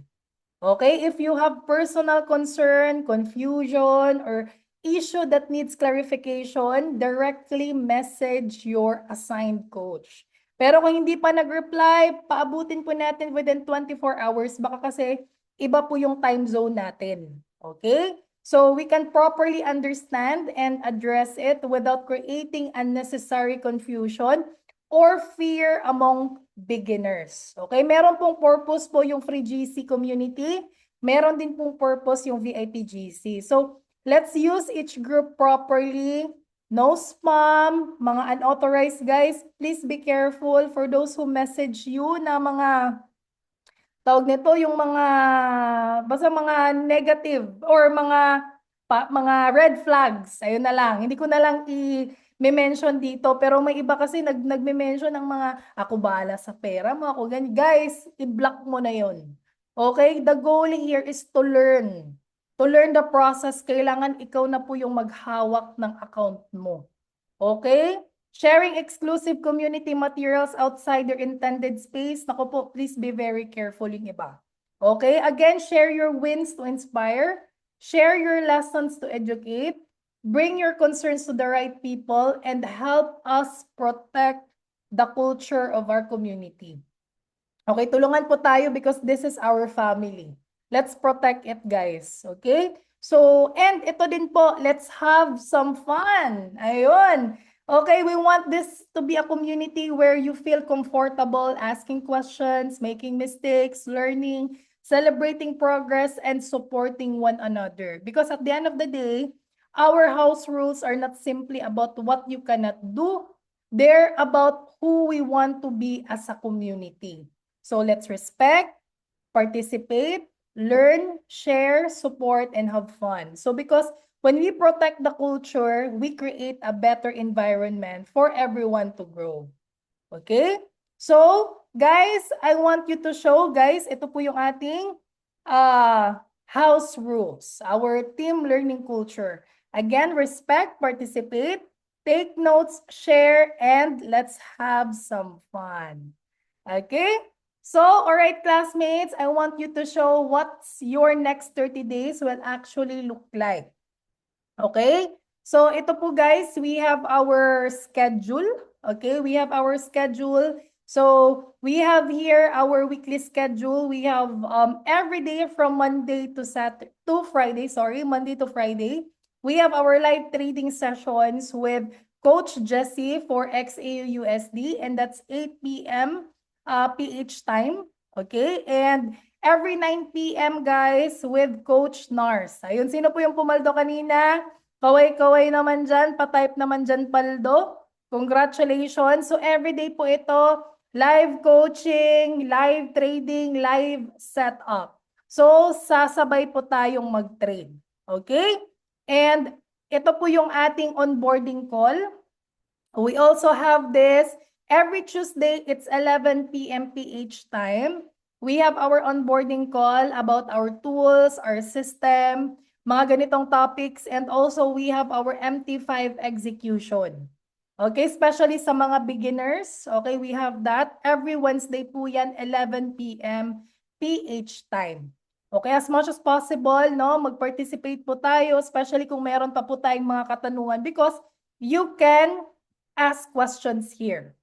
Okay? If you have personal concern, confusion, or issue that needs clarification, directly message your assigned coach. Pero kung hindi pa nag-reply, paabutin po natin within 24 hours. Baka kasi iba po yung time zone natin. Okay? So we can properly understand and address it without creating unnecessary confusion or fear among beginners. Okay? Meron pong purpose po yung free GC community. Meron din pong purpose yung VIP GC. So, let's use each group properly. No spam, mga unauthorized guys. Please be careful for those who message you na mga, tawag nito, yung mga, basta mga negative or mga red flags. Ayun na lang. Hindi ko na lang i-mention dito. Pero may iba kasi nagme-mention ng mga, ako bahala sa pera mo, ako ganyan. Guys, i-block mo na yun. Okay? The goal here is to learn. To learn the process, kailangan ikaw na po yung maghawak ng account mo. Okay? Sharing exclusive community materials outside your intended space. Naku po, please be very careful yung iba. Okay? Again, share your wins to inspire. Share your lessons to educate. Bring your concerns to the right people and help us protect the culture of our community. Okay, tulungan po tayo because this is our family. Let's protect it, guys. Okay? So, and ito din po, let's have some fun. Ayun. Okay, we want this to be a community where you feel comfortable asking questions, making mistakes, learning, celebrating progress, and supporting one another. Because at the end of the day, our house rules are not simply about what you cannot do. They're about who we want to be as a community. So let's respect, participate, learn, share, support, and have fun. So because when we protect the culture, we create a better environment for everyone to grow. Okay? So, guys, I want you to show, guys, ito po yung ating house rules, our team learning culture. Again, respect, participate, take notes, share, and let's have some fun. Okay? So, all right, classmates, I want you to show what's your next 30 days will actually look like. Okay? So, ito po guys, we have our schedule. Okay? We have our schedule. So, we have here our weekly schedule. We have every day from Monday to Friday, Monday to Friday. We have our live trading sessions with Coach Jessie for XAU USD, and that's 8 p.m. PH time. Okay? And every 9 p.m. guys with Coach Nars. Ayun, sino po yung pumaldo kanina? Kaway-kaway naman dyan, pa-type naman dyan paldo. Congratulations. So everyday po ito, live coaching, live trading, live setup. So sasabay po tayong mag-trade. Okay? And ito po yung ating onboarding call. We also have this every Tuesday, it's 11 p.m. PH time. We have our onboarding call about our tools, our system, mga ganitong topics, and also we have our MT5 execution. Okay, especially sa mga beginners. Okay, we have that. Every Wednesday po yan, 11 p.m. PH time. Okay, as much as possible, no, mag-participate po tayo, especially kung meron pa po tayong mga katanungan because you can ask questions here.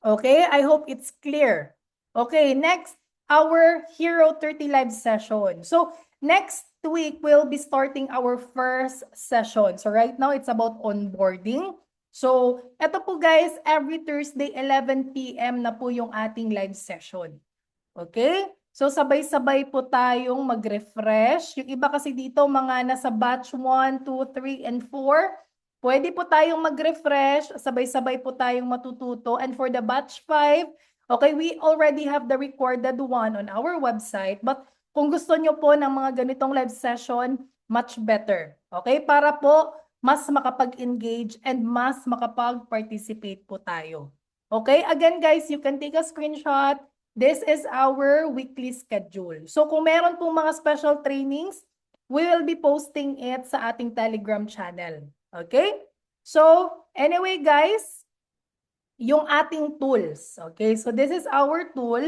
Okay, I hope it's clear. Okay, next, our Hero 30 live session. So, next week, we'll be starting our first session. So, right now, it's about onboarding. So, eto po guys, every Thursday, 11 p.m. na po yung ating live session. Okay? So, sabay-sabay po tayong mag-refresh. Yung iba kasi dito, mga nasa batch 1, 2, 3, and 4, pwede po tayong mag-refresh, sabay-sabay po tayong matututo. And for the batch 5, okay, we already have the recorded one on our website. But kung gusto nyo po ng mga ganitong live session, much better. Okay, para po mas makapag-engage and mas makapag-participate po tayo. Okay, again guys, you can take a screenshot. This is our weekly schedule. So kung meron pong mga special trainings, we will be posting it sa ating Telegram channel. Okay? So, anyway guys, yung ating tools. Okay? So, this is our tool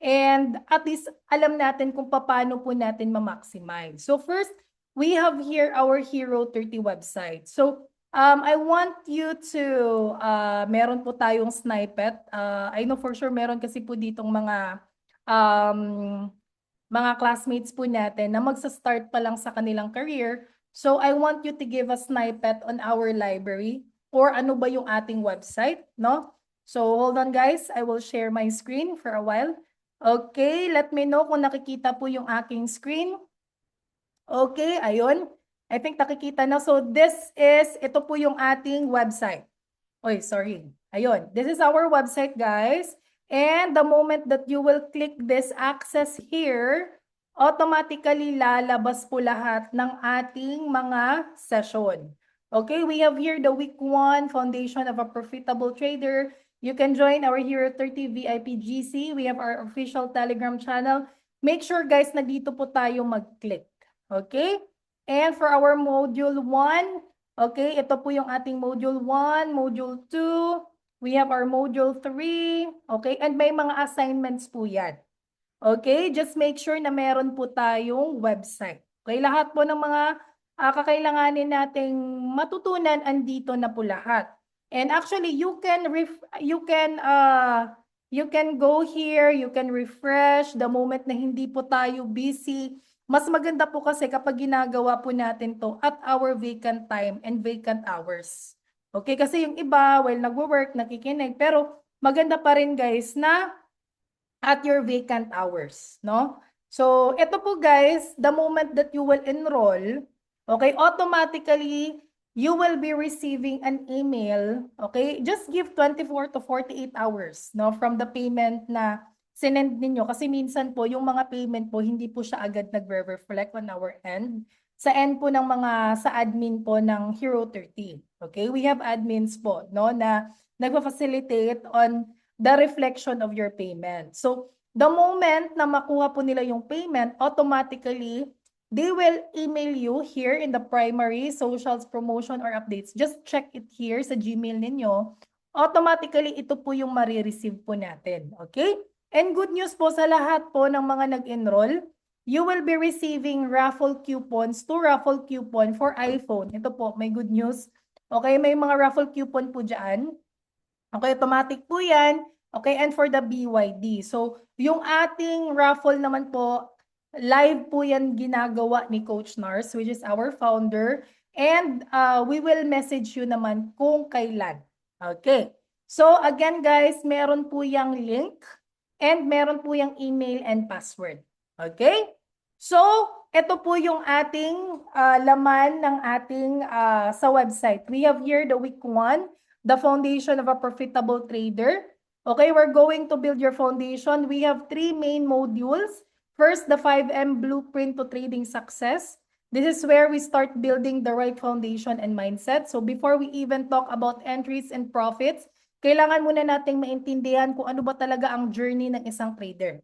and at least alam natin kung paano po natin ma-maximize. So, first, we have here our Hero 30 website. So, I want you to, meron po tayong snippet. I know for sure meron kasi po ditong mga classmates po natin na magsa-start pa lang sa kanilang career. So, I want you to give a snippet on our library or ano ba yung ating website, no? So, hold on guys. I will share my screen for a while. Okay, let me know kung nakikita po yung aking screen. Okay, ayun. I think nakikita na. So, ito po yung ating website. Oy, sorry. Ayun, this is our website, guys. And the moment that you will click this access here, automatically lalabas po lahat ng ating mga session. Okay, we have here the week 1 foundation of a profitable trader. You can join our Hero 30 VIP GC. We have our official Telegram channel. Make sure guys na dito po tayo mag-click. Okay? And for our module 1, okay, ito po yung ating module 1, module 2, we have our module 3, okay, and may mga assignments po yan. Okay, just make sure na meron po tayong website. Okay, lahat po ng mga kakailanganin nating matutunan, andito na po lahat. And actually, you can go here, you can refresh the moment na hindi po tayo busy. Mas maganda po kasi kapag ginagawa po natin to at our vacant time and vacant hours. Okay, kasi yung iba, while nagwo-work, nakikinig, pero maganda pa rin guys na at your vacant hours, no? So, ito po guys, the moment that you will enroll, Okay, automatically, you will be receiving an email. Okay, just give 24 to 48 hours, no, from the payment na sinend ninyo. Kasi minsan po, yung mga payment po, hindi po siya agad nagre-reflect on our end. Sa end po ng mga, sa admin po ng Hero 30. Okay, we have admins po, no, na nagpa-facilitate on the reflection of your payment. So, the moment na makuha po nila yung payment, automatically, they will email you here in the primary socials promotion or updates. Just check it here sa Gmail ninyo. Automatically, ito po yung marireceive po natin. Okay? And good news po sa lahat po ng mga nag-enroll, you will be receiving raffle coupons, 2 raffle coupon for iPhone. Ito po, may good news. Okay, may mga raffle coupon po dyan. Okay, automatic po yan. Okay, and for the BYD. So, yung ating raffle naman po, live po yan ginagawa ni Coach Nars, which is our founder. And we will message you naman kung kailan. Okay. So, again guys, meron po yung link and meron po yung email and password. Okay? So, ito po yung ating laman ng ating sa website. We have here the week 1, the foundation of a profitable trader. Okay, we're going to build your foundation. We have 3 main modules. First, the 5M blueprint to trading success. This is where we start building the right foundation and mindset. So before we even talk about entries and profits, kailangan muna nating maintindihan kung ano ba talaga ang journey ng isang trader.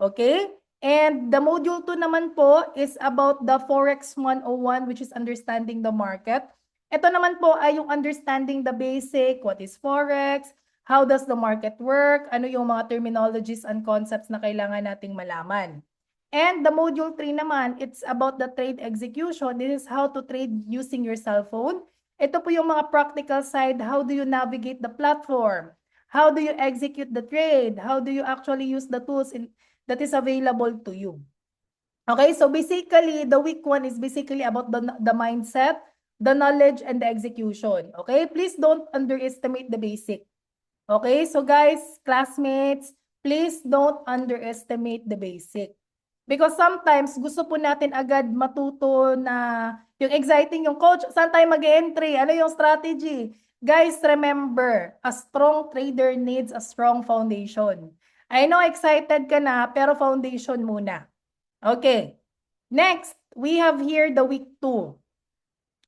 Okay? And the module 2 naman po is about the Forex 101, which is understanding the market. Ito naman po ay yung understanding the basic, what is Forex, how does the market work, ano yung mga terminologies and concepts na kailangan nating malaman. And the module 3 naman, it's about the trade execution. This is how to trade using your cell phone. Ito po yung mga practical side, how do you navigate the platform? How do you execute the trade? How do you actually use the tools that is available to you? Okay, so basically, the week 1 is basically about the mindset, the knowledge, and the execution. Okay, please don't underestimate the basic. Okay, so guys, classmates, please don't underestimate the basic. Because sometimes, gusto po natin agad matuto na yung exciting yung coach, saan tayo mag-entry? Ano yung strategy? Guys, remember, a strong trader needs a strong foundation. I know excited ka na, pero foundation muna. Okay. Next, we have here the week 2.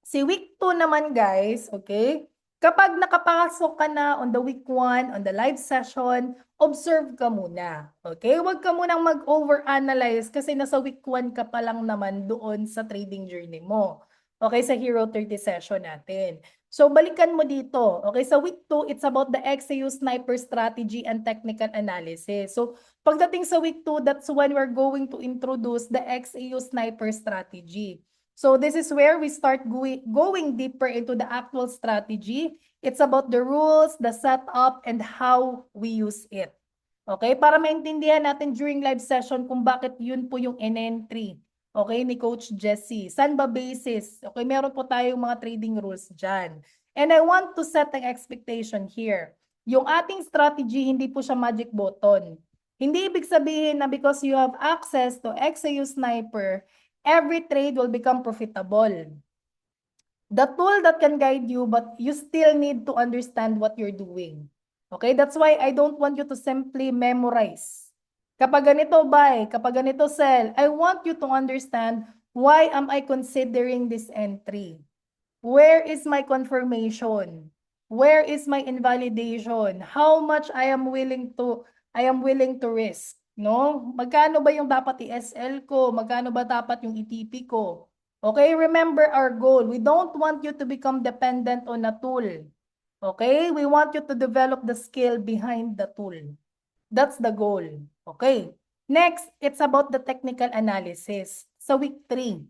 Si week 2 naman guys, okay? Kapag nakapasok ka na on the week 1, on the live session, observe ka muna. Okay? Huwag ka munang mag-overanalyze kasi nasa week 1 ka pa lang naman doon sa trading journey mo. Okay? Sa Hero 30 session natin. So, balikan mo dito. Okay? Sa week 2, it's about the XAU sniper strategy and technical analysis. So, pagdating sa week 2, that's when we're going to introduce the XAU sniper strategy. So this is where we start going deeper into the actual strategy. It's about the rules, the setup, and how we use it. Okay? Para maintindihan natin during live session kung bakit yun po yung in-entry. Okay? Ni Coach Jessie. Saan ba basis? Okay? Meron po tayong mga trading rules dyan. And I want to set an expectation here. Yung ating strategy, hindi po siya magic button. Hindi ibig sabihin na because you have access to XAU Sniper, every trade will become profitable. The tool that can guide you, but you still need to understand what you're doing. Okay? That's why I don't want you to simply memorize. Kapag ganito buy, kapag ganito sell, I want you to understand why am I considering this entry? Where is my confirmation? Where is my invalidation? How much I am willing to risk? No? Magkano ba yung dapat i-SL ko? Magkano ba dapat yung ETP ko? Okay, remember our goal. We don't want you to become dependent on a tool. Okay? We want you to develop the skill behind the tool. That's the goal. Okay? Next, it's about the technical analysis. Sa week 3,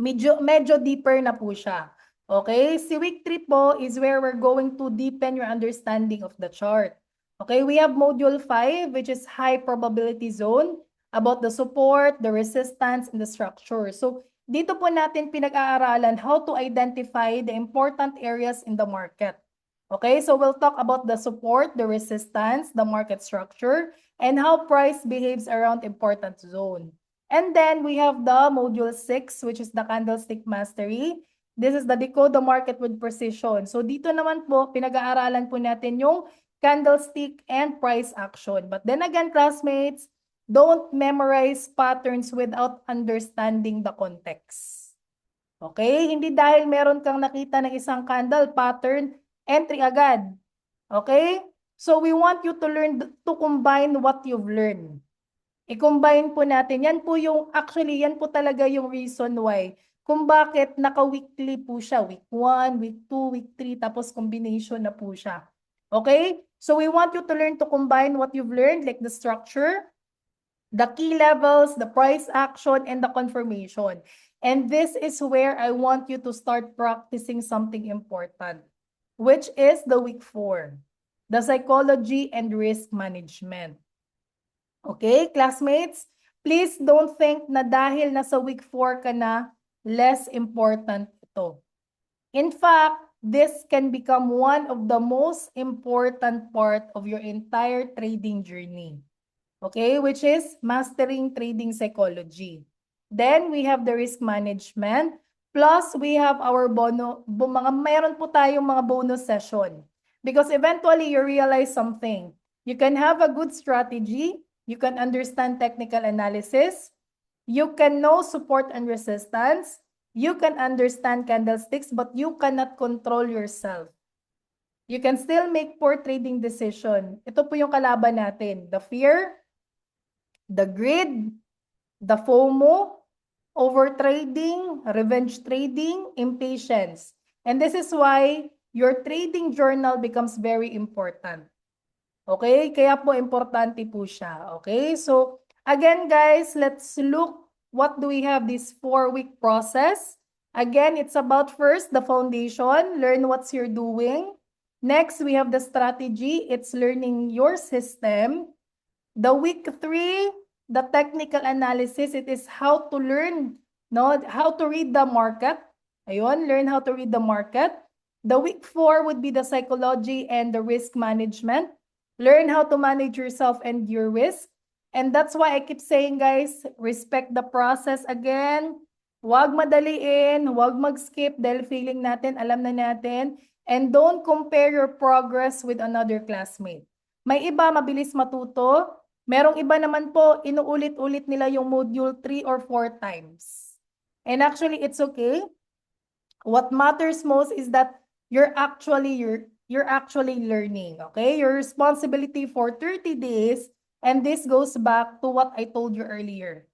medyo deeper na po siya. Okay? Si week 3 po is where we're going to deepen your understanding of the chart. Okay, we have module 5, which is high probability zone, about the support, the resistance, and the structure. So, dito po natin pinag-aaralan how to identify the important areas in the market. Okay, so we'll talk about the support, the resistance, the market structure, and how price behaves around important zone. And then we have the module 6, which is the candlestick mastery. This is the decode the market with precision. So dito naman po, pinag-aaralan po natin yung candlestick and price action. But then again, classmates, don't memorize patterns without understanding the context. Okay? Hindi dahil meron kang nakita ng isang candle pattern, entry agad. Okay? So we want you to learn to combine what you've learned. I-combine po natin. Yan po yung, actually, yan po talaga yung reason why. Kung bakit naka-weekly po siya. Week 1, week 2, week 3, tapos combination na po siya. Okay? So we want you to learn to combine what you've learned, like the structure, the key levels, the price action, and the confirmation. And this is where I want you to start practicing something important, which is the week 4, the psychology and risk management. Okay, classmates, please don't think na dahil nasa week 4 ka na, less important ito. In fact, this can become one of the most important part of your entire trading journey. Okay, which is mastering trading psychology. Then we have the risk management, plus we have our mayroon po tayong mga bonus session. Because eventually you realize something. You can have a good strategy, you can understand technical analysis, you can know support and resistance, you can understand candlesticks, but you cannot control yourself. You can still make poor trading decision. Ito po yung kalaban natin. The fear, the greed, the FOMO, overtrading, revenge trading, impatience. And this is why your trading journal becomes very important. Okay? Kaya po importante po siya. Okay? So, again guys, let's look what do we have this 4-week process. Again, it's about first the foundation, learn what you're doing. Next, we have the strategy. It's learning your system. The week 3, the technical analysis. It is how to learn, no, how to read the market. Ayun, learn how to read the market. The week 4 would be the psychology and the risk management. Learn how to manage yourself and your risk. And that's why I keep saying, guys, respect the process again. Huwag madaliin, huwag mag-skip dahil feeling natin, alam na natin. And don't compare your progress with another classmate. May iba mabilis matuto. Merong iba naman po, inuulit-ulit nila yung module 3 or 4 times. And actually, it's okay. What matters most is that you're actually learning, okay? Your responsibility for 30 days, and this goes back to what I told you earlier.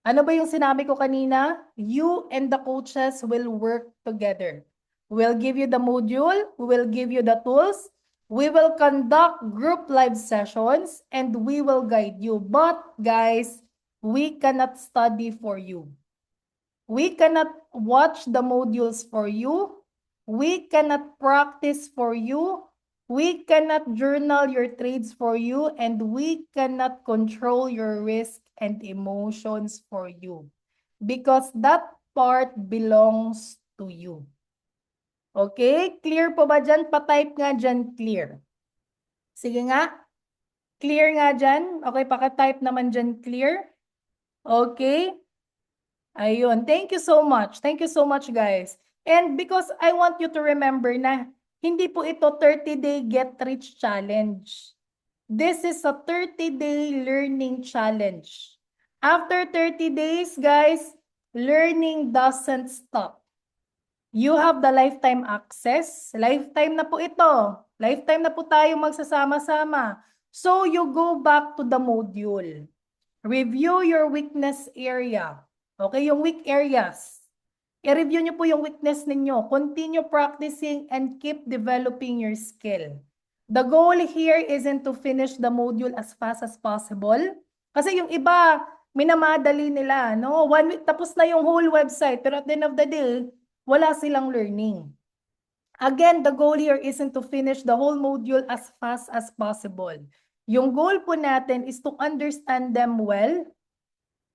Ano ba yung sinabi ko kanina? You and the coaches will work together. We'll give you the module, we will give you the tools, we will conduct group live sessions, and we will guide you. But guys, we cannot study for you. We cannot watch the modules for you. We cannot practice for you. We cannot journal your trades for you. And we cannot control your risk and emotions for you. Because that part belongs to you. Okay? Clear po ba dyan? Pa-type nga dyan, clear. Sige nga. Clear nga dyan. Okay, paka-type naman dyan, clear. Okay? Ayun. Thank you so much. Thank you so much, guys. And because I want you to remember na hindi po ito 30-day get rich challenge. This is a 30-day learning challenge. After 30 days, guys, learning doesn't stop. You have the lifetime access. Lifetime na po ito. Lifetime na po tayo magsasama-sama. So you go back to the module. Review your weakness area. Okay, yung weak areas. I-review nyo po yung weakness ninyo. Continue practicing and keep developing your skill. The goal here isn't to finish the module as fast as possible. Kasi yung iba, minamadali nila. No? 1 week, tapos na yung whole website. Pero at the end of the day, wala silang learning. Again, the goal here isn't to finish the whole module as fast as possible. Yung goal po natin is to understand them well,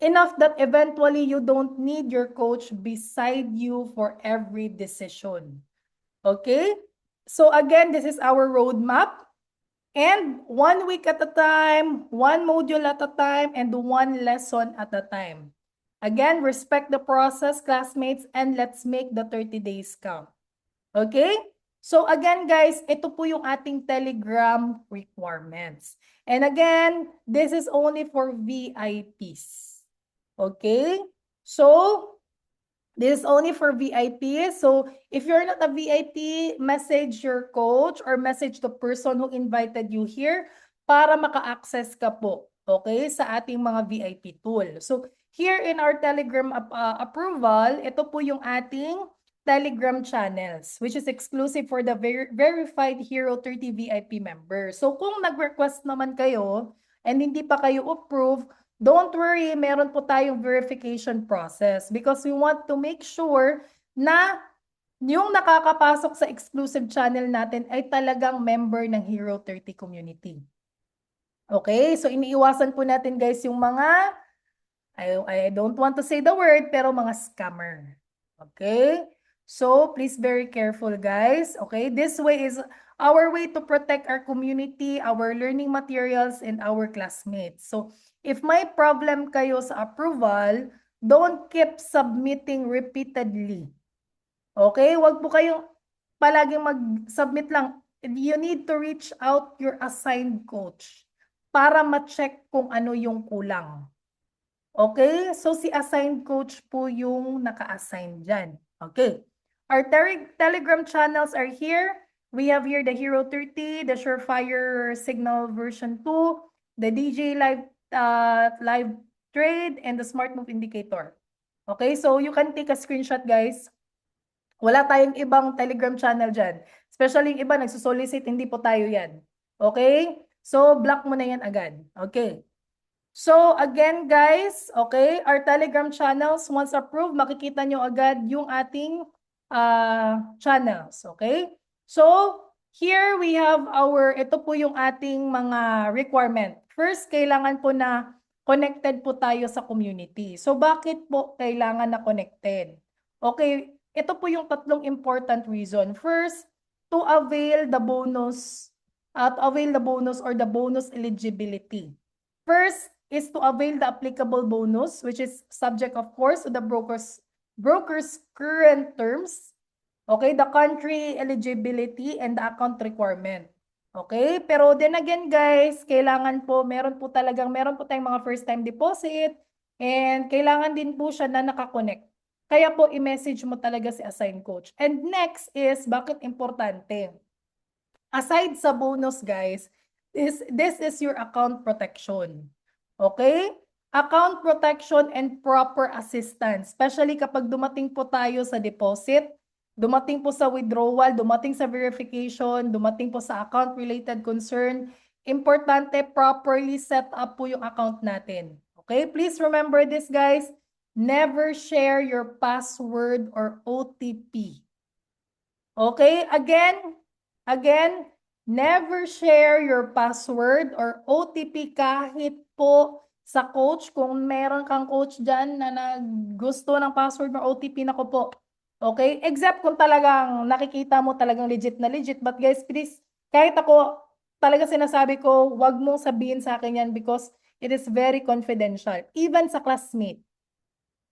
enough that eventually you don't need your coach beside you for every decision. Okay? So again, this is our roadmap. And 1 week at a time, 1 module at a time, and 1 lesson at a time. Again, respect the process, classmates, and let's make the 30 days count. Okay? So again, guys, ito po yung ating Telegram requirements. And again, this is only for VIPs. Okay? So, this is only for VIP. So, if you're not a VIP, message your coach or message the person who invited you here para maka-access ka po, okay, sa ating mga VIP tool. So, here in our Telegram approval, ito po yung ating Telegram channels, which is exclusive for the verified Hero 30 VIP members. So, kung nag-request naman kayo and hindi pa kayo approve, don't worry, meron po tayong verification process because we want to make sure na yung nakakapasok sa exclusive channel natin ay talagang member ng Hero 30 community. Okay? So, iniiwasan po natin guys yung mga, I don't want to say the word, pero mga scammer. Okay? So, please very careful guys. Okay? This way is our way to protect our community, our learning materials, and our classmates. So, if may problem kayo sa approval, don't keep submitting repeatedly. Okay? Huwag po kayong palaging mag-submit lang. You need to reach out your assigned coach para ma-check kung ano yung kulang. Okay? So, si assigned coach po yung naka-assign dyan. Okay. Our Telegram channels are here. We have here the Hero 30, the Surefire Signal version 2, the DJ live trade, and the Smart Move Indicator. Okay, so you can take a screenshot, guys. Wala tayong ibang Telegram channel dyan. Especially yung iba, nagsusolicit, hindi po tayo yan. Okay? So, block mo na yan agad. Okay. So, again, guys, okay, our Telegram channels, once approved, makikita nyo agad yung ating channels, okay? So, here we have ito po yung ating mga requirement. First, kailangan po na connected po tayo sa community. So, bakit po kailangan na connected? Okay, ito po yung tatlong important reason. First, to avail the bonus, or the bonus eligibility. First is to avail the applicable bonus, which is subject, of course, to the broker's current terms, okay, the country eligibility, and the account requirement. Okay, pero then again guys, kailangan po, meron po tayong mga first time deposit, and kailangan din po siya na nakakonect. Kaya po, i-message mo talaga si assigned coach. And next is, bakit importante? Aside sa bonus guys, this is your account protection. Okay? Account protection and proper assistance. Especially kapag dumating po tayo sa deposit, dumating po sa withdrawal, dumating sa verification, dumating po sa account-related concern, importante properly set up po yung account natin. Okay? Please remember this, guys. Never share your password or OTP. Okay? Again, never share your password or OTP kahit po sa coach. Kung meron kang coach dyan na gusto ng password or OTP, nako po. Okay? Except kung talagang nakikita mo talagang legit na legit. But guys, please, kahit ako, talaga sinasabi ko, wag mong sabihin sa akin yan because it is very confidential. Even sa classmate,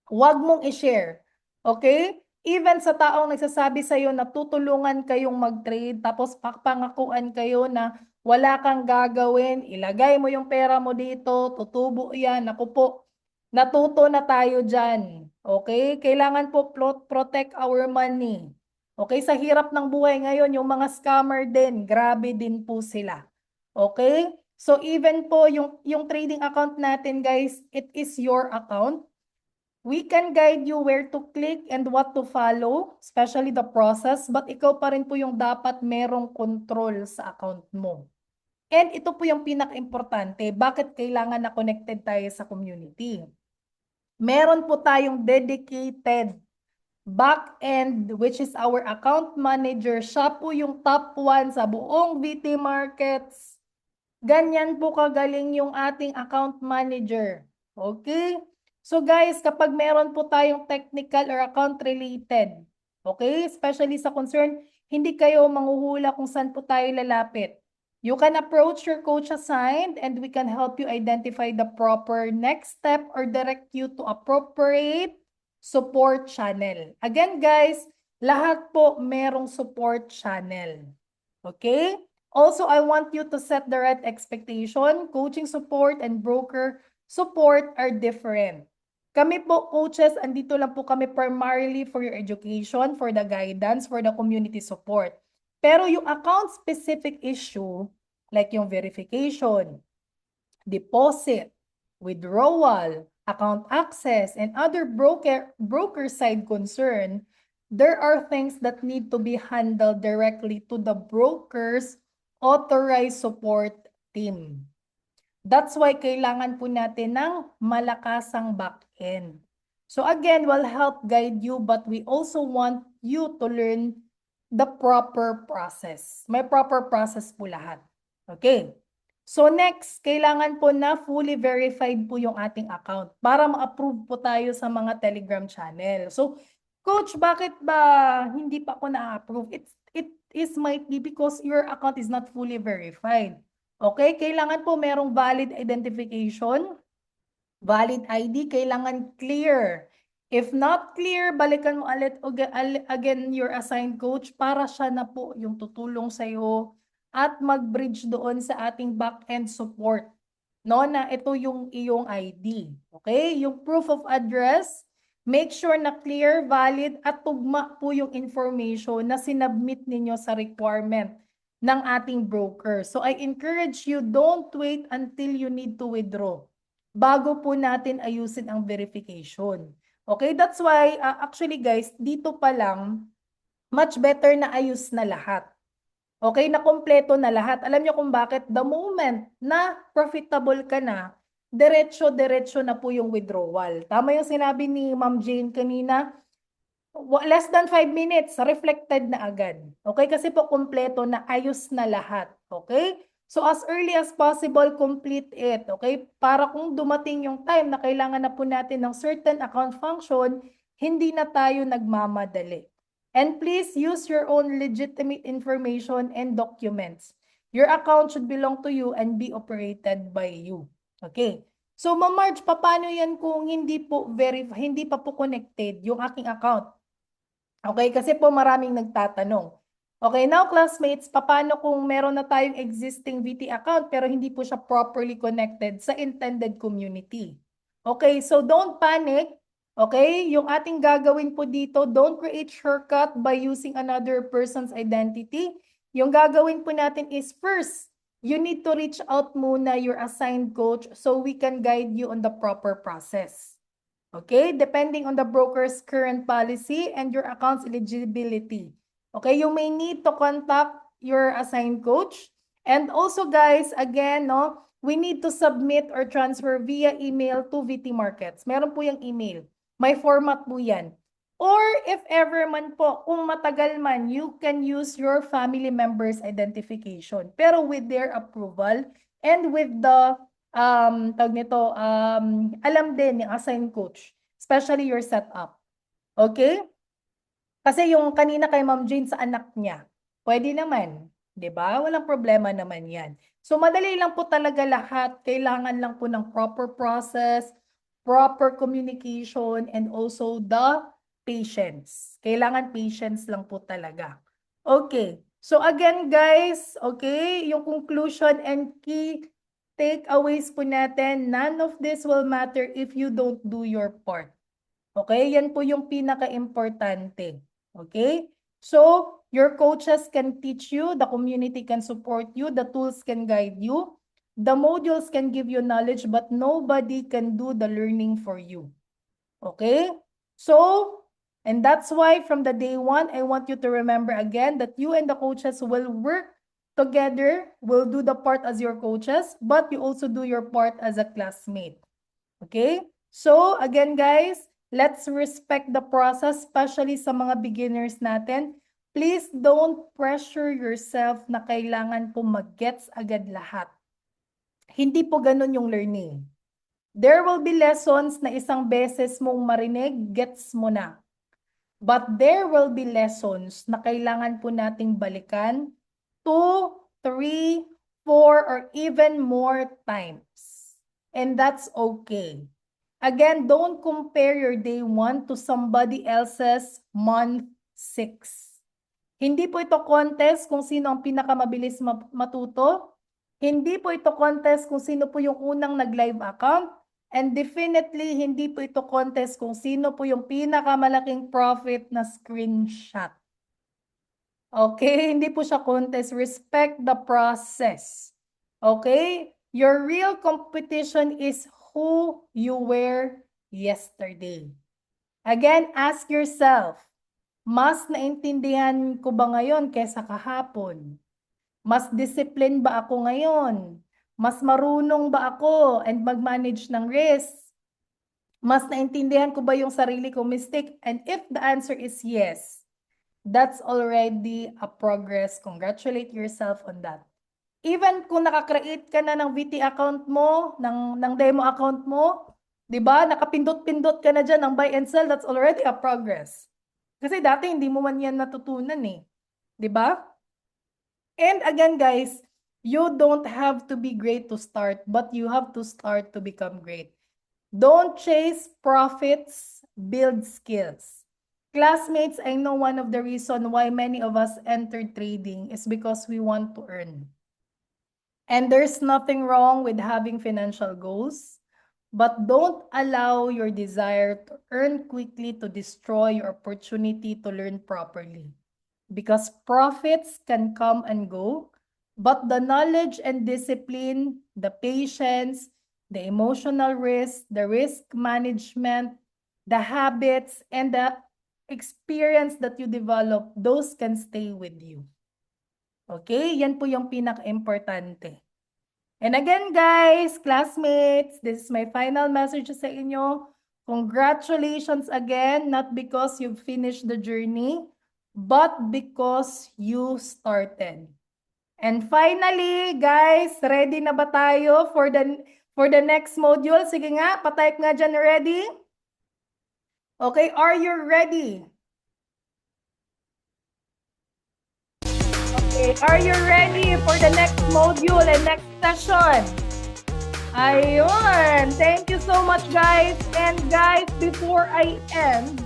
wag mong i-share. Okay? Even sa taong nagsasabi sa'yo na tutulungan kayong mag-trade, tapos papangakuan kayo na wala kang gagawin, ilagay mo yung pera mo dito, tutubo yan, naku po, natuto na tayo dyan. Okay? Kailangan po protect our money. Okay? Sa hirap ng buhay ngayon, yung mga scammer din, grabe din po sila. Okay? So even po, yung trading account natin, guys, it is your account. We can guide you where to click and what to follow, especially the process, but ikaw pa rin po yung dapat merong control sa account mo. And ito po yung pinaka-importante, bakit kailangan na connected tayo sa community. Meron po tayong dedicated back-end, which is our account manager. Siya po yung top 1 sa buong VT Markets. Ganyan po kagaling yung ating account manager. Okay? So guys, kapag meron po tayong technical or account related, okay, especially sa concern, hindi kayo manghuhula kung saan po tayo lalapit. You can approach your coach assigned and we can help you identify the proper next step or direct you to appropriate support channel. Again, guys, lahat po merong support channel. Okay? Also, I want you to set the right expectation. Coaching support and broker support are different. Kami po, coaches, andito lang po kami primarily for your education, for the guidance, for the community support. Pero yung account-specific issue, like yung verification, deposit, withdrawal, account access, and other broker side concern, there are things that need to be handled directly to the broker's authorized support team. That's why kailangan po natin ng malakasang back-end. So again, we'll help guide you, but we also want you to learn the proper process. May proper process po lahat. Okay. So next, kailangan po na fully verified po yung ating account para ma-approve po tayo sa mga Telegram channel. So, Coach, bakit ba hindi pa ako na-approve? It is might be because your account is not fully verified. Okay? Kailangan po merong valid identification, valid ID, kailangan clear. If not clear, balikan mo ulit again your assigned coach para siya na po yung tutulong sa'yo at mag-bridge doon sa ating back-end support. No, na ito yung iyong ID. Okay? Yung proof of address, make sure na clear, valid, at tugma po yung information na sinubmit ninyo sa requirement ng ating broker. So I encourage you, don't wait until you need to withdraw bago po natin ayusin ang verification. Okay, that's why actually guys, dito pa lang, much better na ayos na lahat. Okay, na kompleto na lahat. Alam niyo kung bakit? The moment na profitable ka na, diretso-diretso na po yung withdrawal. Tama yung sinabi ni Ma'am Jane kanina, less than 5 minutes, reflected na agad. Okay, kasi po kompleto na ayos na lahat. Okay? So as early as possible, complete it, okay? Para kung dumating yung time na kailangan na po natin ng certain account function, hindi na tayo nagmamadali. And please use your own legitimate information and documents. Your account should belong to you and be operated by you. Okay? So, Ma'am Marge, paano yan kung hindi pa po connected yung aking account? Okay, kasi po maraming nagtatanong. Okay, now classmates, paano kung meron na tayong existing VT account pero hindi po siya properly connected sa intended community? Okay, so don't panic. Okay, yung ating gagawin po dito, don't create shortcut by using another person's identity. Yung gagawin po natin is first, you need to reach out muna your assigned coach so we can guide you on the proper process. Okay, depending on the broker's current policy and your account's eligibility. Okay, you may need to contact your assigned coach. And also guys, again, no, we need to submit or transfer via email to VT Markets. Meron po yung email. May format po yan. Or if ever man po, kung matagal man, you can use your family member's identification. Pero with their approval and with the alam din ng assigned coach, especially your setup. Okay? Kasi yung kanina kay Ma'am Jane sa anak niya, pwede naman, 'di ba? Walang problema naman 'yan. So madali lang po talaga lahat, kailangan lang po ng proper process, proper communication, and also the patience. Kailangan patience lang po talaga. Okay. So again guys, okay, yung conclusion and key takeaways po natin, none of this will matter if you don't do your part. Okay? Yan po yung pinaka-importante. Okay? So, your coaches can teach you, the community can support you, the tools can guide you, the modules can give you knowledge, but nobody can do the learning for you. Okay? So, and that's why from the day one, I want you to remember again that you and the coaches will work together, will do the part as your coaches, but you also do your part as a classmate. Okay? So, again guys, let's respect the process, especially sa mga beginners natin. Please don't pressure yourself na kailangan po mag-gets agad lahat. Hindi po ganun yung learning. There will be lessons na isang beses mong marinig, gets mo na. But there will be lessons na kailangan po nating balikan 2, 3, 4, or even more times. And that's okay. Again, don't compare your day 1 to somebody else's month 6. Hindi po ito contest kung sino ang pinakamabilis matuto. Hindi po ito contest kung sino po yung unang nag-live account. And definitely, hindi po ito contest kung sino po yung pinakamalaking profit na screenshot. Okay? Hindi po siya contest. Respect the process. Okay? Your real competition is who you were yesterday. Again, ask yourself, mas naintindihan ko ba ngayon kaysa kahapon? Mas discipline ba ako ngayon? Mas marunong ba ako and mag-manage ng risk? Mas naintindihan ko ba yung sarili ko mistake? And if the answer is yes, that's already a progress. Congratulate yourself on that. Even kung nakakreate ka na ng VT account mo, ng demo account mo, di ba? Nakapindot-pindot ka na dyan ng buy and sell, that's already a progress. Kasi dati hindi mo man yan natutunan eh. Di ba? And again guys, you don't have to be great to start, but you have to start to become great. Don't chase profits, build skills. Classmates, I know one of the reasons why many of us entered trading is because we want to earn. And there's nothing wrong with having financial goals, but don't allow your desire to earn quickly to destroy your opportunity to learn properly. Because profits can come and go, but the knowledge and discipline, the patience, the emotional risk, the risk management, the habits, and the experience that you develop, those can stay with you. Okay? Yan po yung pinaka-importante. And again, guys, classmates, this is my final message sa inyo. Congratulations again, not because you've finished the journey, but because you started. And finally, guys, ready na ba tayo for the next module? Sige nga, patype nga dyan, ready? Okay, are you ready? Okay, are you ready for the next module and next session? Ayun! Thank you so much, guys. And guys, before I end,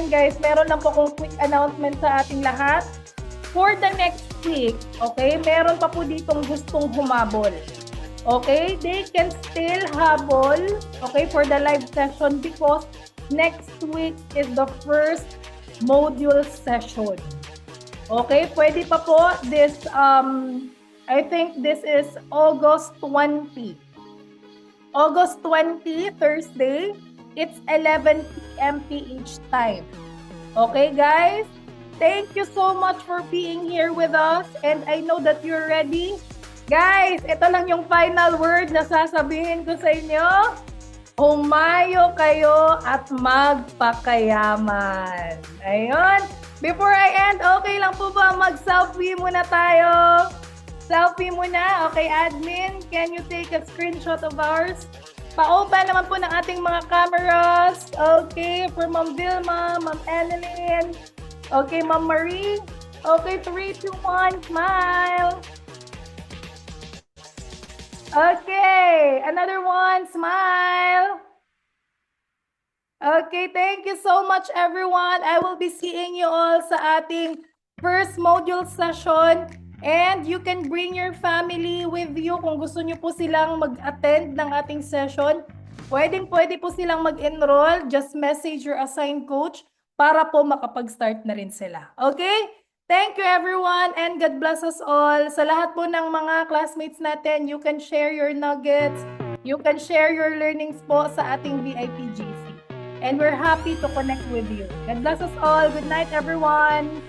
guys, meron lang po akong quick announcement sa ating lahat. For the next week, okay, meron pa po ditong gustong humabol. Okay, they can still habol, okay, for the live session because next week is the first module session. Okay, pwede pa po this, I think this is August 20. August 20, Thursday, it's 11 p.m. PH time. Okay, guys? Thank you so much for being here with us and I know that you're ready. Guys, ito lang yung final word na sasabihin ko sa inyo. Humayo kayo at magpakayaman. Ayun. Before I end, okay lang po ba mag-selfie muna tayo? Selfie muna. Okay, admin, can you take a screenshot of ours? Pa-open naman po ng ating mga cameras. Okay, for Ma'am Vilma, Ma'am Annalyn. Okay, Ma'am Marie. Okay, 3, 2, 1, smile. Okay, another one, smile. Okay, thank you so much everyone. I will be seeing you all sa ating first module session and you can bring your family with you kung gusto nyo po silang mag-attend ng ating session. Pwede po silang mag-enroll. Just message your assigned coach para po makapag-start na rin sila. Okay? Thank you everyone and God bless us all. Sa lahat po ng mga classmates natin, you can share your nuggets. You can share your learnings po sa ating VIP GC. And we're happy to connect with you. God bless us all. Good night, everyone.